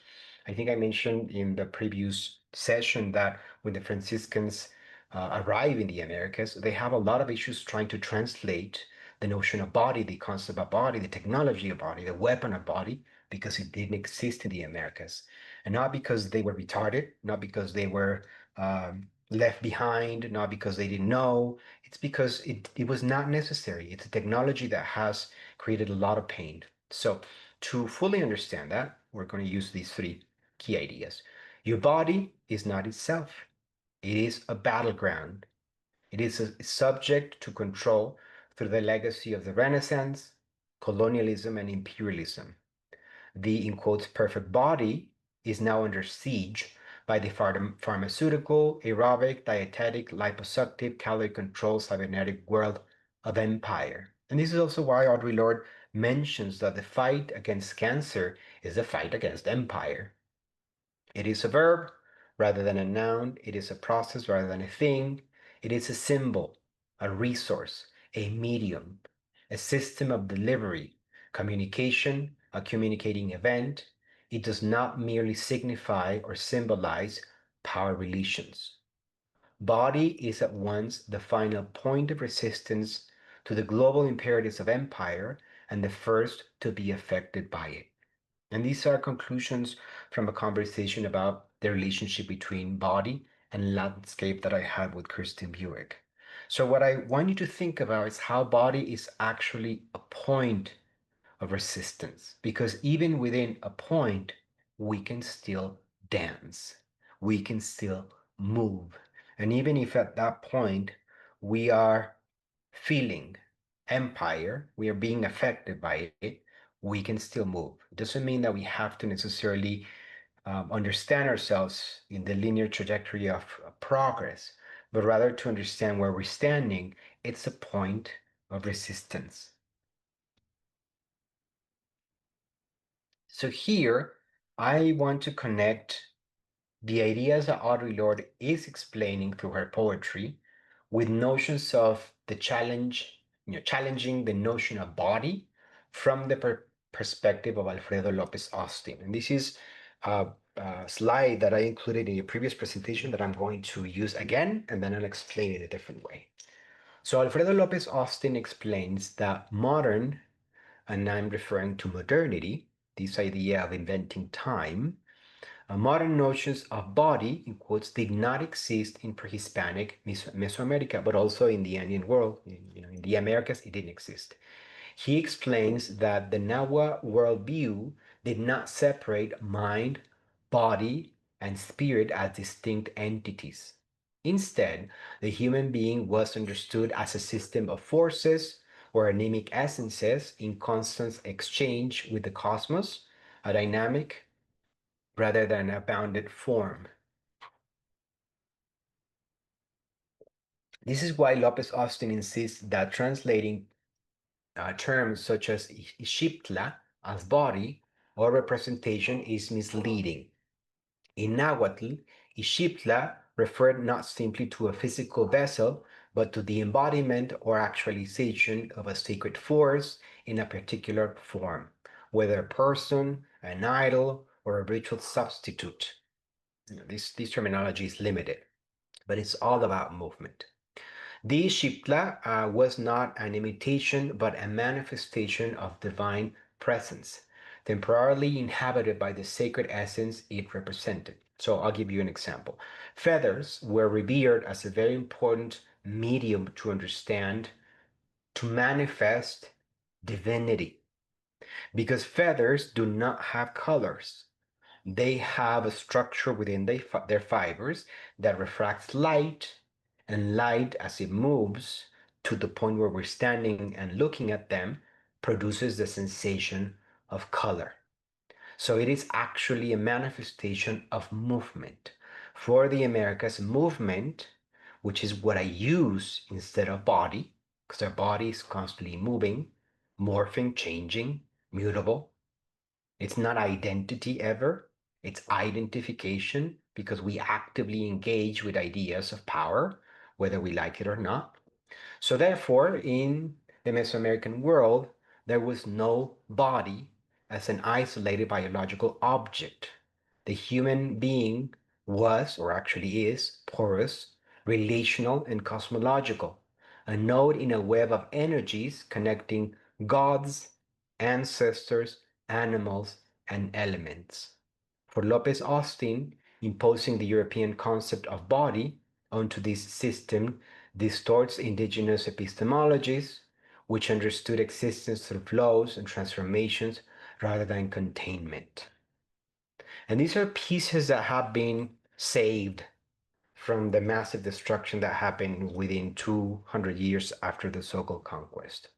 I think I mentioned in the previous session that when the Franciscans arrive in the Americas, they have a lot of issues trying to translate the notion of body, the concept of body, the technology of body, the weapon of body, because it didn't exist in the Americas. And not because they were retarded, not because they were left behind, not because they didn't know. It's because it was not necessary. It's a technology that has created a lot of pain. So to fully understand that, we're going to use these three key ideas. Your body is not itself. It is a battleground. It is a subject to control through the legacy of the Renaissance, colonialism, and imperialism. The, in quotes, perfect body is now under siege by the pharmaceutical, aerobic, dietetic, liposuctive, calorie control, cybernetic world of empire. And this is also why Audre Lorde mentions that the fight against cancer is a fight against empire. It is a verb rather than a noun. It is a process rather than a thing. It is a symbol, a resource, a medium, a system of delivery, communication, a communicating event. It does not merely signify or symbolize power relations. Body is at once the final point of resistance to the global imperatives of empire and the first to be affected by it. And these are conclusions from a conversation about the relationship between body and landscape that I had with Kirsten Buick. So, what I want you to think about is how body is actually a point of resistance, because even within a point, we can still dance, we can still move. And even if at that point we are feeling empire, we are being affected by it, we can still move. It doesn't mean that we have to necessarily understand ourselves in the linear trajectory of progress, but rather to understand where we're standing. It's a point of resistance. So here, I want to connect the ideas that Audre Lorde is explaining through her poetry with notions of the challenge, challenging the notion of body from the perspective of Alfredo Lopez Austin. And this is a slide that I included in a previous presentation that I'm going to use again, and then I'll explain it a different way. So Alfredo Lopez Austin explains that modern, and I'm referring to modernity, this idea of inventing time, modern notions of body, in quotes, did not exist in pre-Hispanic Mesoamerica, but also in the Andean world, in the Americas, it didn't exist. He explains that the Nahua worldview did not separate mind, body, and spirit as distinct entities. Instead, the human being was understood as a system of forces or anemic essences in constant exchange with the cosmos, a dynamic rather than a bounded form. This is why Lopez Austin insists that translating terms such as Ixiptla as body or representation is misleading. In Nahuatl, Ixiptla referred not simply to a physical vessel, but to the embodiment or actualization of a sacred force in a particular form, whether a person, an idol, or a ritual substitute. This terminology is limited, but it's all about movement. The Shipla was not an imitation, but a manifestation of divine presence, temporarily inhabited by the sacred essence it represented. So I'll give you an example. Feathers were revered as a very important medium to understand, to manifest divinity, because feathers do not have colors. They have a structure within their fibers that refracts light, and light, as it moves to the point where we're standing and looking at them, produces the sensation of color. So it is actually a manifestation of movement. For the Americas, movement, which is what I use instead of body, because our body is constantly moving, morphing, changing, mutable, it's not identity ever, it's identification because we actively engage with ideas of power, whether we like it or not. So, therefore, in the Mesoamerican world, there was no body as an isolated biological object. The human being was, or actually is, porous, relational, and cosmological, a node in a web of energies connecting gods, ancestors, animals, and elements. For Lopez Austin, imposing the European concept of body onto this system distorts indigenous epistemologies, which understood existence through flows and transformations rather than containment. And these are pieces that have been saved from the massive destruction that happened within 200 years after the so-called conquest.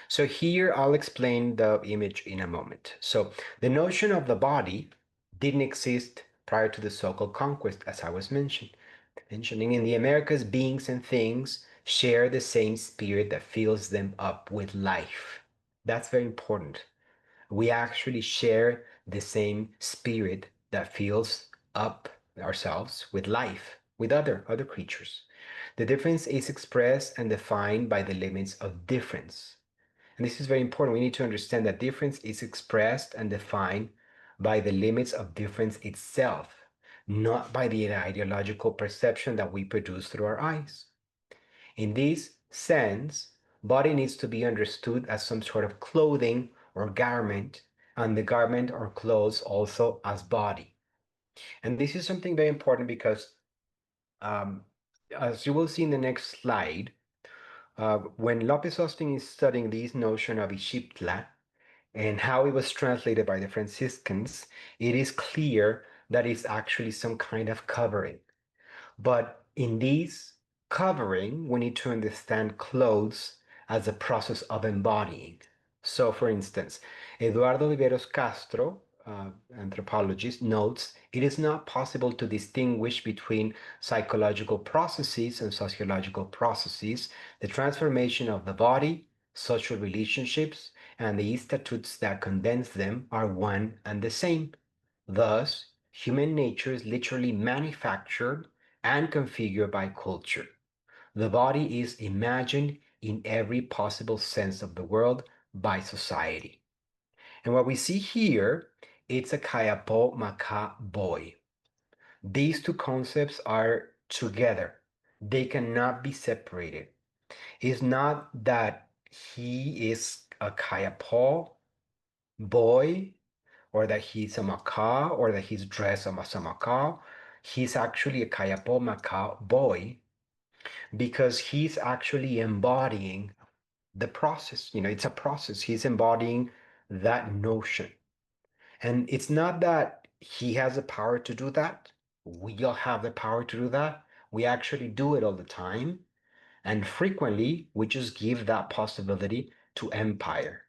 So here I'll explain the image in a moment. So the notion of the body didn't exist prior to the so-called conquest, as I was mentioning. In the Americas, beings and things share the same spirit that fills them up with life. That's very important. We actually share the same spirit that fills up ourselves with life, with other creatures. The difference is expressed and defined by the limits of difference. And this is very important. We need to understand that difference is expressed and defined by the limits of difference itself, not by the ideological perception that we produce through our eyes. In this sense, body needs to be understood as some sort of clothing or garment and the garment or clothes also as body. And this is something very important because, um, as you will see in the next slide, when Lopez Austin is studying this notion of Ixiptla and how it was translated by the Franciscans, it is clear that it's actually some kind of covering. But in this covering, we need to understand clothes as a process of embodying. So, for instance, Eduardo Viveros Castro, anthropologist, notes it is not possible to distinguish between psychological processes and sociological processes. The transformation of the body, social relationships, and the statutes that condense them are one and the same. Thus, human nature is literally manufactured and configured by culture. The body is imagined in every possible sense of the word by society. And what we see here, it's a kayapo maka boy. These two concepts are together. They cannot be separated. It's not that he is a kayapo boy or that he's a macaw or that he's dressed as a macaw. He's actually a kayapo macaw boy because he's actually embodying the process. It's a process. He's embodying that notion. And it's not that he has the power to do that. We all have the power to do that. We actually do it all the time. And frequently, we just give that possibility to empire.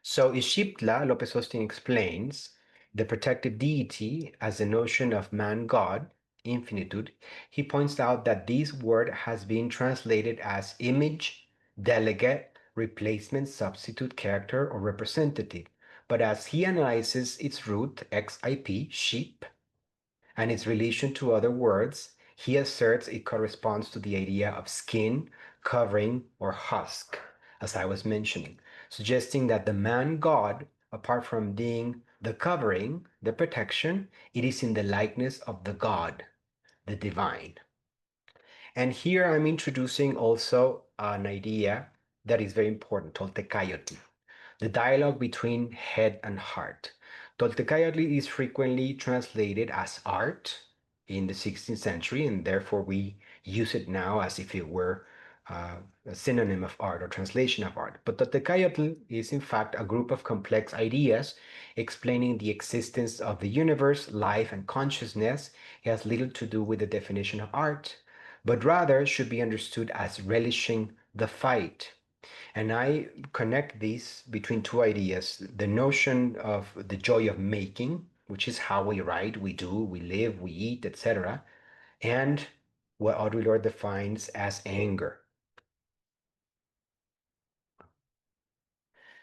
So Ishiptla, Lopez Austin explains the protective deity as a notion of man-God, infinitude. He points out that this word has been translated as image, delegate, replacement, substitute, character, or representative. But as he analyzes its root, xip, sheep, and its relation to other words, he asserts it corresponds to the idea of skin, covering, or husk, as I was mentioning, suggesting that the man God, apart from being the covering, the protection, it is in the likeness of the God, the divine. And here I'm introducing also an idea that is very important, Toltecayotl, the dialogue between head and heart. Toltecayotl is frequently translated as art in the 16th century, and therefore we use it now as if it were a synonym of art or translation of art. But Toltecayotl is in fact a group of complex ideas explaining the existence of the universe, life, and consciousness. It has little to do with the definition of art, but rather should be understood as relishing the fight. And I connect these between two ideas, the notion of the joy of making, which is how we write, we do, we live, we eat, etc., and what Audre Lorde defines as anger.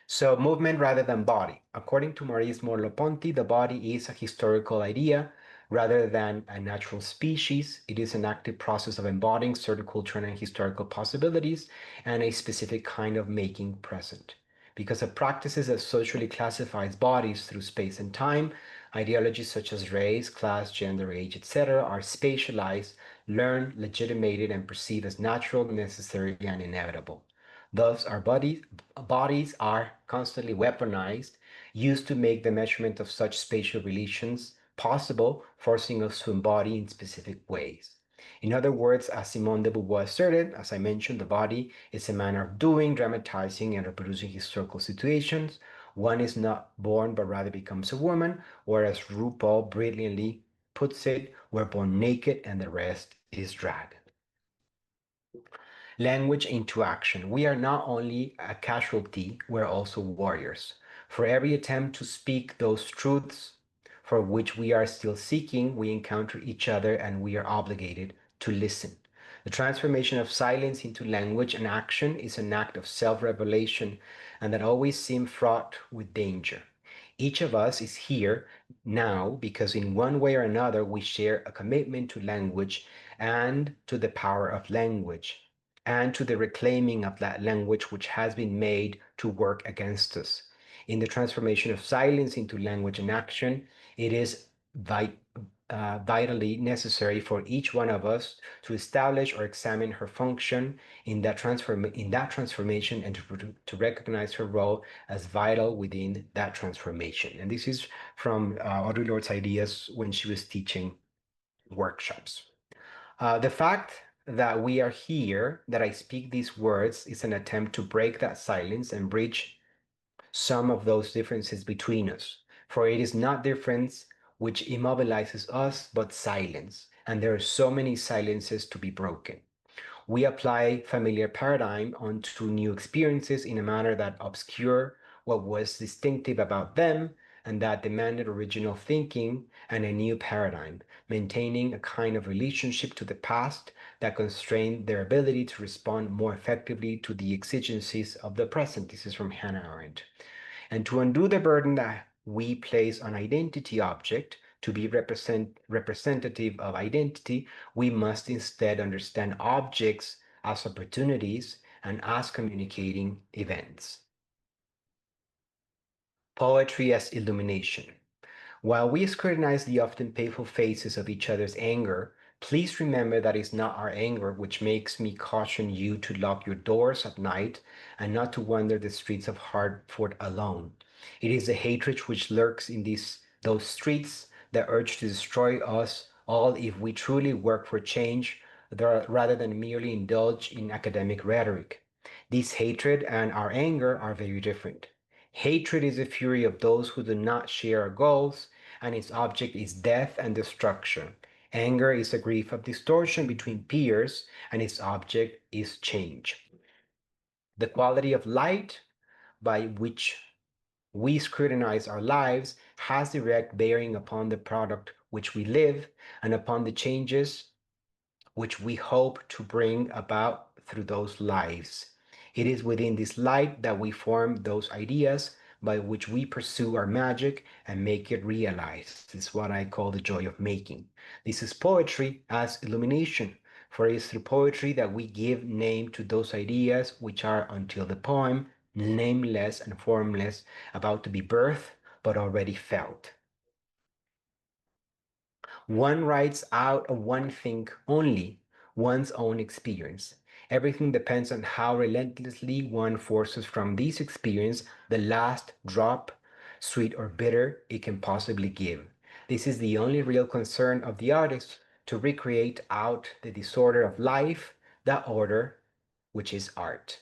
So movement rather than body. According to Maurice Merleau-Ponty, the body is a historical idea rather than a natural species. It is an active process of embodying certain cultural and historical possibilities and a specific kind of making present. Because of practices that socially classifies bodies through space and time, ideologies such as race, class, gender, age, etc., are spatialized, learned, legitimated, and perceived as natural, necessary, and inevitable. Thus, our bodies are constantly weaponized, used to make the measurement of such spatial relations possible, forcing us to embody in specific ways. In other words, as Simone de Beauvoir asserted, as I mentioned, the body is a manner of doing, dramatizing, and reproducing historical situations. One is not born, but rather becomes a woman, or as RuPaul brilliantly puts it, we're born naked and the rest is drag. Language into action. We are not only a casualty, we're also warriors. For every attempt to speak those truths for which we are still seeking, we encounter each other and we are obligated to listen. The transformation of silence into language and action is an act of self-revelation and that always seems fraught with danger. Each of us is here now because in one way or another we share a commitment to language and to the power of language and to the reclaiming of that language which has been made to work against us. In the transformation of silence into language and action, it is vitally necessary for each one of us to establish or examine her function in that transformation, and to recognize her role as vital within that transformation. And this is from Audre Lorde's ideas when she was teaching workshops. The fact that we are here, that I speak these words, is an attempt to break that silence and bridge some of those differences between us. For it is not difference which immobilizes us, but silence. And there are so many silences to be broken. We apply familiar paradigm onto new experiences in a manner that obscure what was distinctive about them, and that demanded original thinking and a new paradigm, maintaining a kind of relationship to the past that constrained their ability to respond more effectively to the exigencies of the present. This is from Hannah Arendt. And to undo the burden that we place on identity object to be representative of identity, we must instead understand objects as opportunities and as communicating events. Poetry as illumination. While we scrutinize the often painful faces of each other's anger, please remember that it's not our anger which makes me caution you to lock your doors at night and not to wander the streets of Hartford alone. It is the hatred which lurks in those streets that urge to destroy us all if we truly work for change rather than merely indulge in academic rhetoric. This hatred and our anger are very different. Hatred is the fury of those who do not share our goals, and its object is death and destruction. Anger is a grief of distortion between peers, and its object is change. The quality of light by which we scrutinize our lives has direct bearing upon the product which we live and upon the changes which we hope to bring about through those lives. It is within this light that we form those ideas by which we pursue our magic and make it realized. This is what I call the joy of making. This is poetry as illumination, for it is through poetry that we give name to those ideas which are, until the poem, nameless and formless, about to be birthed, but already felt. One writes out of one thing only, one's own experience. Everything depends on how relentlessly one forces from this experience the last drop, sweet or bitter, it can possibly give. This is the only real concern of the artist, to recreate out the disorder of life, that order which is art.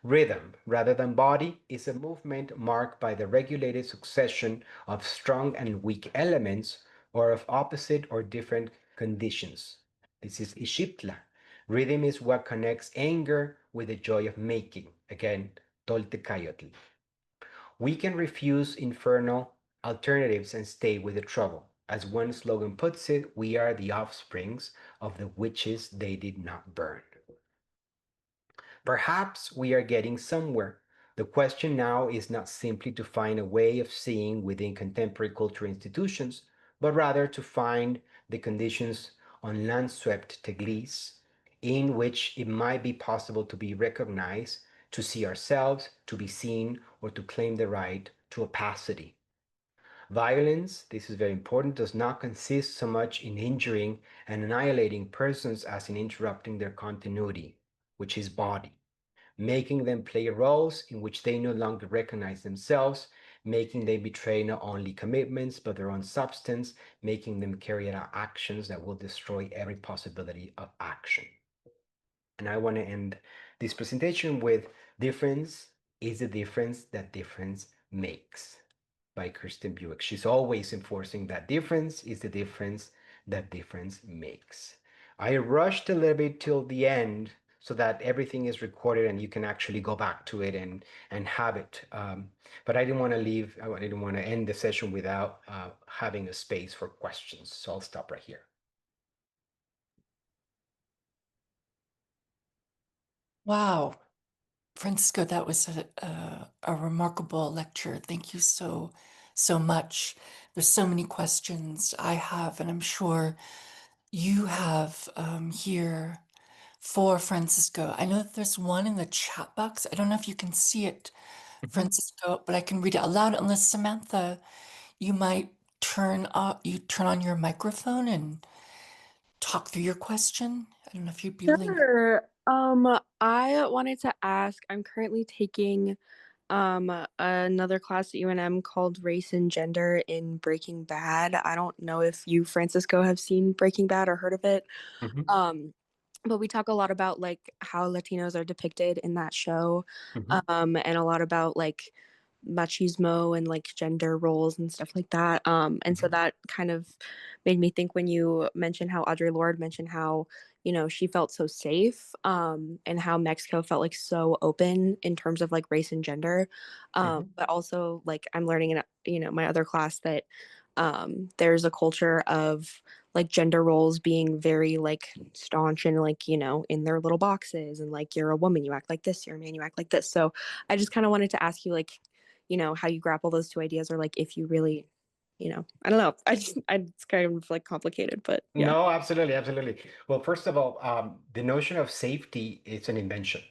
Rhythm, rather than body, is a movement marked by the regulated succession of strong and weak elements, or of opposite or different conditions. This is Ishiptla. Rhythm is what connects anger with the joy of making. Again, Toltecayotl. We can refuse infernal alternatives and stay with the trouble. As one slogan puts it, we are the offsprings of the witches they did not burn. Perhaps we are getting somewhere. The question now is not simply to find a way of seeing within contemporary cultural institutions, but rather to find the conditions on land-swept Teglis in which it might be possible to be recognized, to see ourselves, to be seen, or to claim the right to opacity. Violence, this is very important, does not consist so much in injuring and annihilating persons as in interrupting their continuity, which is body, making them play roles in which they no longer recognize themselves, making them betray not only commitments but their own substance, making them carry out actions that will destroy every possibility of action. And I want to end this presentation with "Difference is the difference that difference makes" by Kristen Buick. She's always enforcing that difference is the difference that difference makes. I rushed a little bit till the end so that everything is recorded and you can actually go back to it and have it. But I didn't want to leave, I didn't want to end the session without having a space for questions. So I'll stop right here. Wow, Francisco, that was a remarkable lecture. Thank you so much. There's so many questions I have, and I'm sure you have here for Francisco. I know that there's one in the chat box. I don't know if you can see it, Mhm. Francisco, but I can read it aloud unless Samantha, you might you turn on your microphone and talk through your question? I don't know if you'd be willing. Sure. I wanted to ask, I'm currently taking another class at UNM called Race and Gender in Breaking Bad. I don't know if you, Francisco, have seen Breaking Bad or heard of it. Hmm. Um, but we talk a lot about like how Latinos are depicted in that show, Hmm. and a lot about like machismo and like gender roles and stuff like that. And so Hmm. that kind of made me think when you mentioned how Audre Lorde mentioned how, she felt so safe, and how Mexico felt like so open in terms of like race and gender. Hmm. But also like I'm learning in, my other class that there's a culture of like gender roles being very like staunch and like in their little boxes, and like you're a woman you act like this, you're a man you act like this. So I just kind of wanted to ask you like how you grapple those two ideas, or like if you really I don't know. It's kind of like complicated, but yeah. No, absolutely, absolutely. Well, first of all, the notion of safety is an invention.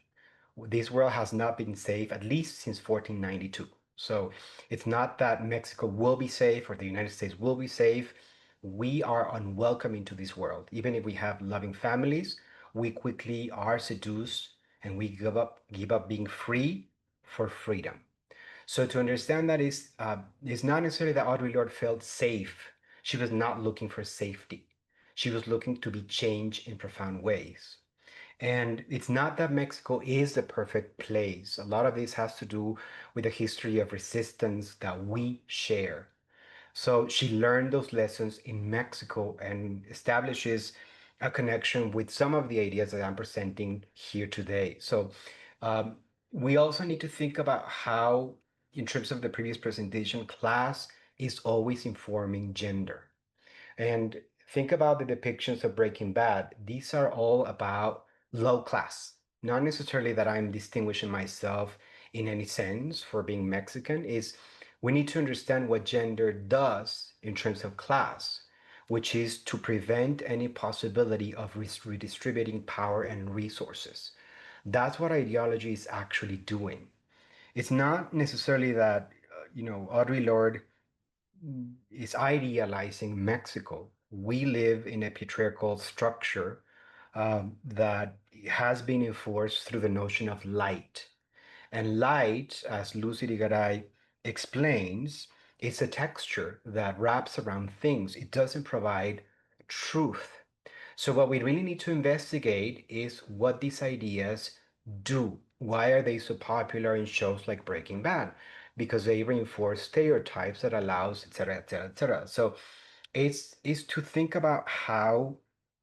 This world has not been safe at least since 1492. So it's not that Mexico will be safe or the United States will be safe. We are unwelcome into this world. Even if we have loving families, we quickly are seduced and we give up being free for freedom. So to understand that is not necessarily that Audre Lorde felt safe. She was not looking for safety. She was looking to be changed in profound ways. And it's not that Mexico is the perfect place. A lot of this has to do with the history of resistance that we share. So she learned those lessons in Mexico and establishes a connection with some of the ideas that I'm presenting here today. So um, we also need to think about how, in terms of the previous presentation, class is always informing gender. And think about the depictions of Breaking Bad. These are all about low class. Not necessarily that I'm distinguishing myself in any sense for being Mexican, is we need to understand what gender does in terms of class, which is to prevent any possibility of redistributing power and resources. That's what ideology is actually doing. It's not necessarily that, Audre Lorde is idealizing Mexico. We live in a patriarchal structure that has been enforced through the notion of light. And light, as Lucy de Garay explains, is a texture that wraps around things. It doesn't provide truth. So, what we really need to investigate is what these ideas do. Why are they so popular in shows like Breaking Bad? Because they reinforce stereotypes that allows, etc., etc., etc. So, it's to think about how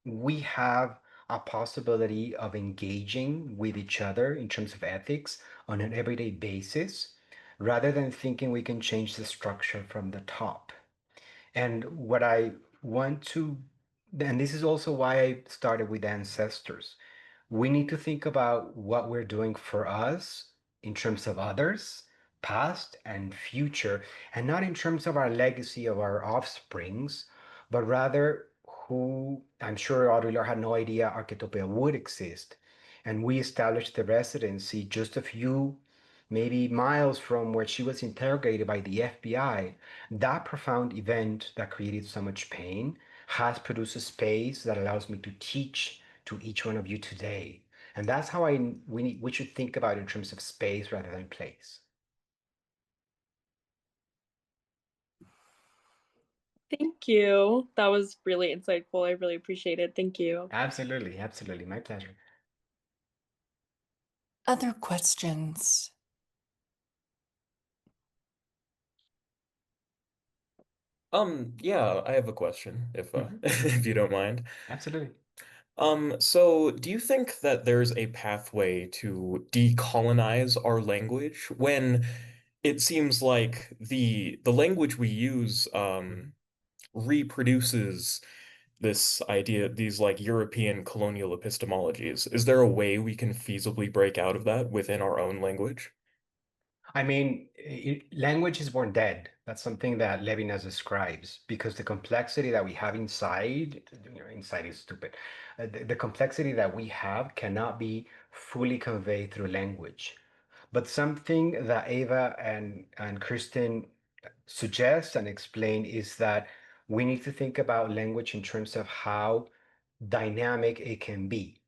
we have a possibility of engaging with each other in terms of ethics on an everyday basis, rather than thinking we can change the structure from the top. And what I want to, and this is also why I started with ancestors. We need to think about what we're doing for us in terms of others, past and future, and not in terms of our legacy of our offsprings, but rather who I'm sure Audre had no idea Arquetopia would exist. And we established the residency just a few, maybe miles from where she was interrogated by the FBI. That profound event that created so much pain has produced a space that allows me to teach to each one of you today. And that's how we should think about it in terms of space rather than place. Thank you. That was really insightful. I really appreciate it. Thank you. Absolutely, absolutely. My pleasure. Other questions? Yeah, I have a question if Mhm. if you don't mind. Absolutely. So do you think that there's a pathway to decolonize our language when it seems like the language we use Mhm. reproduces this idea, these like European colonial epistemologies? Is there a way we can feasibly break out of that within our own language? I mean, language is born dead. That's something that Levinas describes because the complexity that we have inside, inside is stupid. The complexity that we have cannot be fully conveyed through language. But something that Ava and Kristen suggest and explain is that we need to think about language in terms of how dynamic it can be.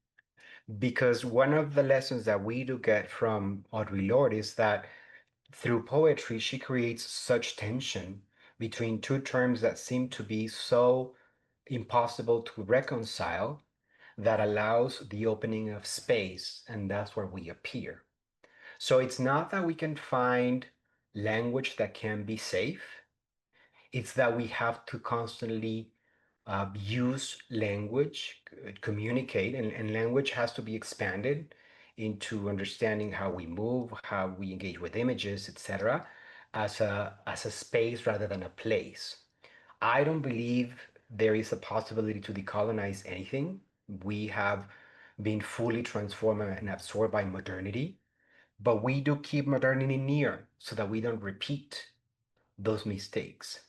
Because one of the lessons that we do get from Audre Lorde is that through poetry, she creates such tension between two terms that seem to be so impossible to reconcile that allows the opening of space, and that's where we appear. So it's not that we can find language that can be safe, it's that we have to constantly use language, communicate, and language has to be expanded into understanding how we move, how we engage with images, etc., as a space rather than a place. I don't believe there is a possibility to decolonize anything. We have been fully transformed and absorbed by modernity, but we do keep modernity near so that we don't repeat those mistakes.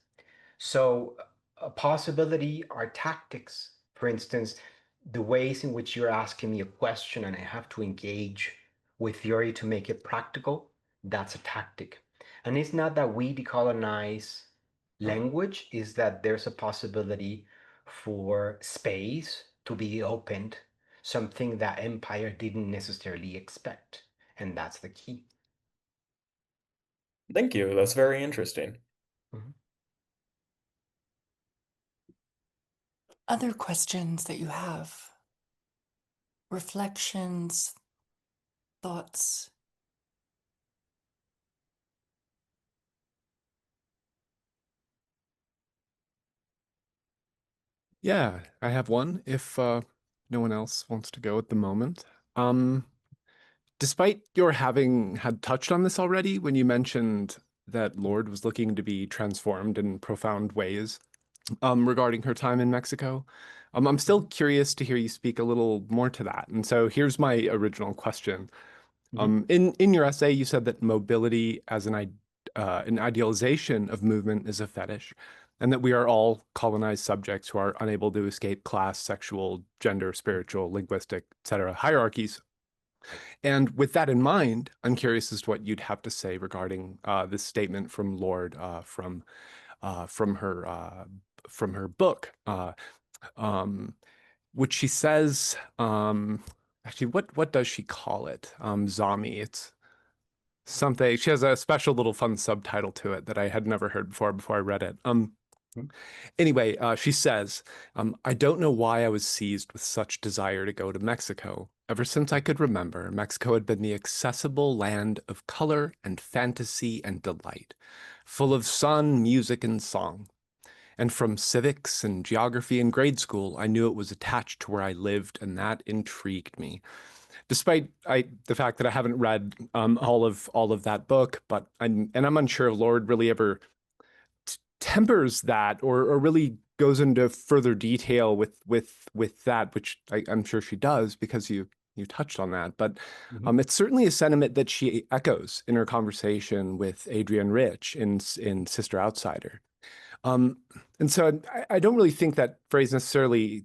So, a possibility are tactics. For instance, the ways in which you're asking me a question and I have to engage with theory to make it practical, that's a tactic. And it's not that we decolonize language, is that there's a possibility for space to be opened, something that empire didn't necessarily expect. And that's the key. Thank you. That's very interesting. Mhm. Other questions that you have? Reflections, thoughts? Yeah, I have one if no one else wants to go at the moment. Um, Despite your having had touched on this already when you mentioned that Lorde was looking to be transformed in profound ways, regarding her time in Mexico, I'm still curious to hear you speak a little more to that. And so here's my original question. In your essay, you said that mobility as an idealization of movement is a fetish, and that we are all colonized subjects who are unable to escape class, sexual, gender, spiritual, linguistic, etc. hierarchies. And with that in mind, I'm curious as to what you'd have to say regarding this statement from Lorde uh, from her uh, from her book, um, which she says. Actually, what does she call it? Zombie. It's something. She has a special little fun subtitle to it that I had never heard before I read it. Anyway, she says, I don't know why I was seized with such desire to go to Mexico. Ever since I could remember, Mexico had been the accessible land of color and fantasy and delight, full of sun, music, and song. And from civics and geography in grade school, I knew it was attached to where I lived, and that intrigued me. Despite the fact that I haven't read all of that book, but I'm unsure if Lord really ever tempers that or really goes into further detail with that, which I'm sure she does because you touched on that. But it's certainly a sentiment that she echoes in her conversation with Adrienne Rich in Sister Outsider. And so I don't really think that phrase necessarily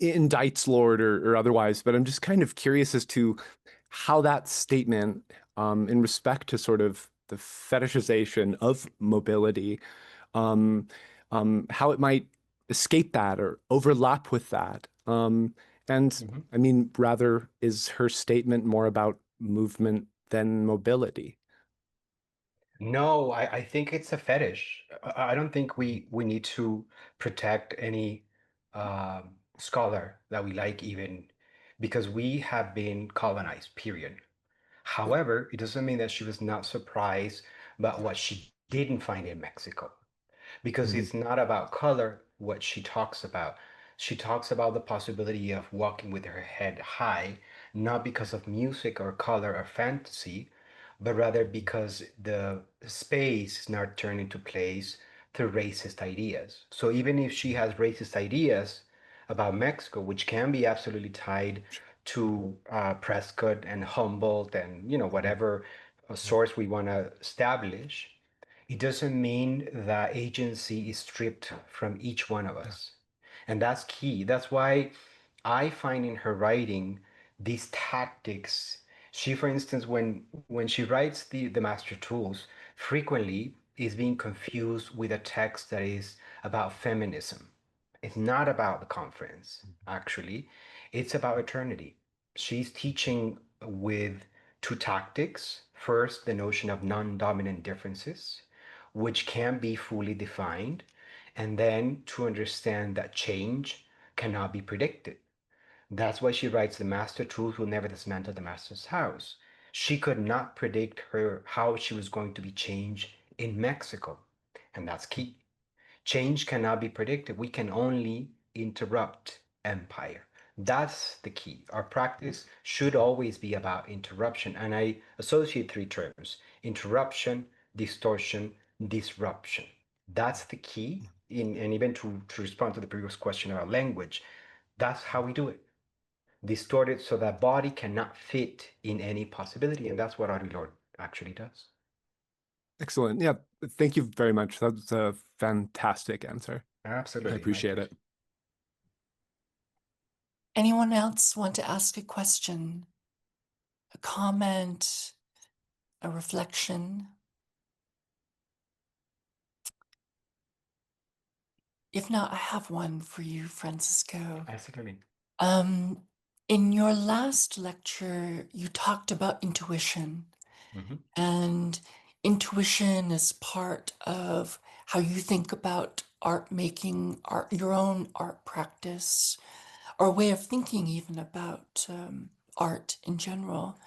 indicts Lorde or otherwise, but I'm just kind of curious as to how that statement, in respect to sort of the fetishization of mobility, um, how it might escape that or overlap with that. And I mean, rather, is her statement more about movement than mobility? No, I think it's a fetish. I don't think we need to protect any scholar that we like even because we have been colonized, period. However, it doesn't mean that she was not surprised about what she didn't find in Mexico because Mhm. it's not about color what she talks about. She talks about the possibility of walking with her head high, not because of music or color or fantasy, but rather because the space is not turned into place through racist ideas. So even if she has racist ideas about Mexico, which can be absolutely tied to Prescott and Humboldt and whatever source we want to establish, it doesn't mean that agency is stripped from each one of us. And that's key. That's why I find in her writing these tactics. She, for instance, when she writes the master tools, frequently is being confused with a text that is about feminism. It's not about the conference, actually. It's about eternity. She's teaching with two tactics. First, the notion of non-dominant differences, which can be fully defined, and then to understand that change cannot be predicted. That's why she writes, the master truth will never dismantle the master's house. She could not predict how she was going to be changed in Mexico. And that's key. Change cannot be predicted. We can only interrupt empire. That's the key. Our practice should always be about interruption. And I associate three terms: interruption, distortion, disruption. That's the key. And even to respond to the previous question about language, that's how we do it. Distorted so that body cannot fit in any possibility. And that's what Audre Lorde actually does. Excellent. Yeah, thank you very much. That was a fantastic answer. Absolutely. I appreciate it. Anyone else want to ask a question, a comment, a reflection? If not, I have one for you, Francisco. Absolutely. In your last lecture, you talked about intuition, and intuition is part of how you think about art making, art, your own art practice, or a way of thinking even about art in general.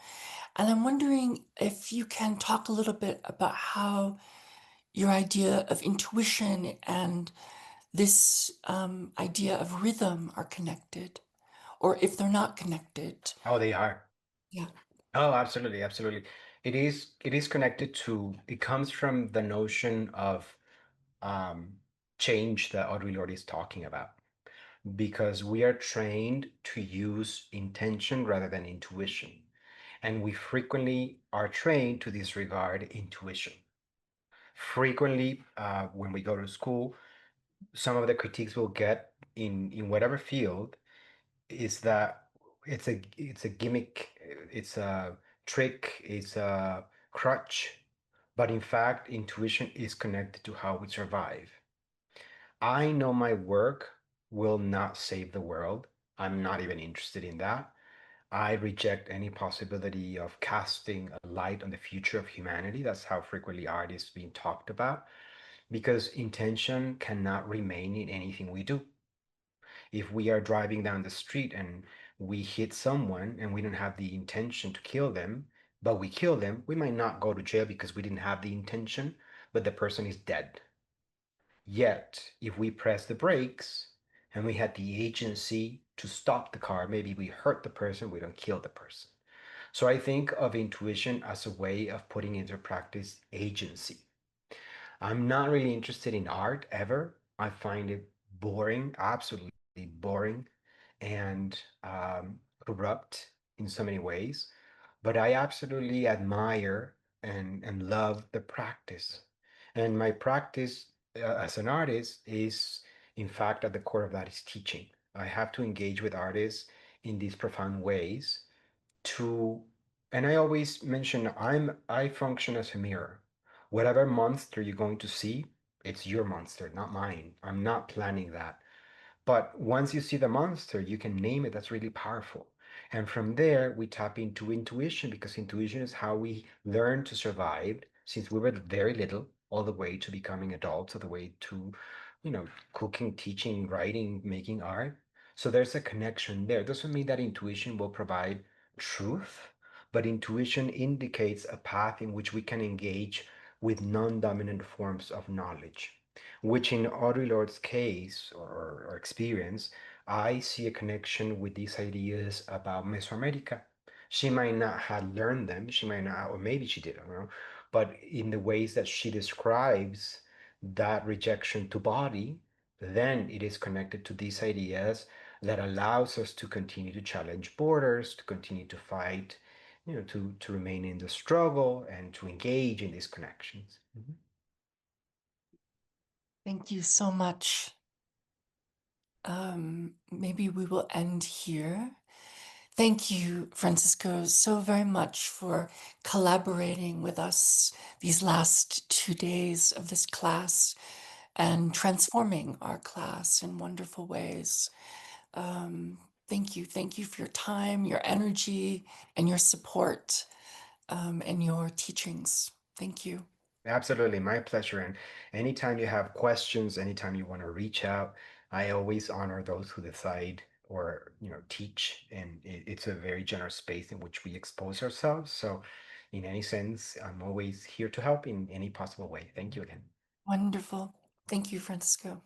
And I'm wondering if you can talk a little bit about how your idea of intuition and this idea of rhythm are connected, or if they're not connected. Oh, they are. Yeah. Oh, absolutely, absolutely. It is connected to, it comes from the notion of change that Audre Lorde is talking about, because we are trained to use intention rather than intuition. And we frequently are trained to disregard intuition. Frequently, when we go to school, some of the critiques we'll get in whatever field is that it's a gimmick, it's a trick, it's a crutch, but in fact, intuition is connected to how we survive. I know my work will not save the world. I'm not even interested in that. I reject any possibility of casting a light on the future of humanity. That's how frequently art is being talked about, because intention cannot remain in anything we do. If we are driving down the street and we hit someone and we don't have the intention to kill them, but we kill them, we might not go to jail because we didn't have the intention, but the person is dead. Yet, if we press the brakes and we had the agency to stop the car, maybe we hurt the person, we don't kill the person. So I think of intuition as a way of putting into practice agency. I'm not really interested in art ever. I find it boring, absolutely boring, and corrupt in so many ways. But I absolutely admire and love the practice. And my practice as an artist is, in fact, at the core of that is teaching. I have to engage with artists in these profound ways to, and I always mention I function as a mirror. Whatever monster you're going to see, it's your monster, not mine. I'm not planning that. But once you see the monster, you can name it. That's really powerful. And from there, we tap into intuition, because intuition is how we learn to survive since we were very little, all the way to becoming adults, all the way to, cooking, teaching, writing, making art. So there's a connection there. Doesn't mean that intuition will provide truth, but intuition indicates a path in which we can engage with non-dominant forms of knowledge, which in Audre Lorde's case or experience, I see a connection with these ideas about Mesoamerica. She might not have learned them, she might not, or maybe she did, I don't know, but in the ways that she describes that rejection to body, then it is connected to these ideas that allows us to continue to challenge borders, to continue to fight, to remain in the struggle and to engage in these connections. Thank you so much. Maybe we will end here. Thank you, Francisco, so very much for collaborating with us these last 2 days of this class and transforming our class in wonderful ways. Thank you. Thank you for your time, your energy, and your support, and your teachings. Thank you. Absolutely, my pleasure. And anytime you have questions, anytime you want to reach out, I always honor those who decide or teach. And it's a very generous space in which we expose ourselves. So, in any sense, I'm always here to help in any possible way. Thank you again. Wonderful. Thank you, Francisco.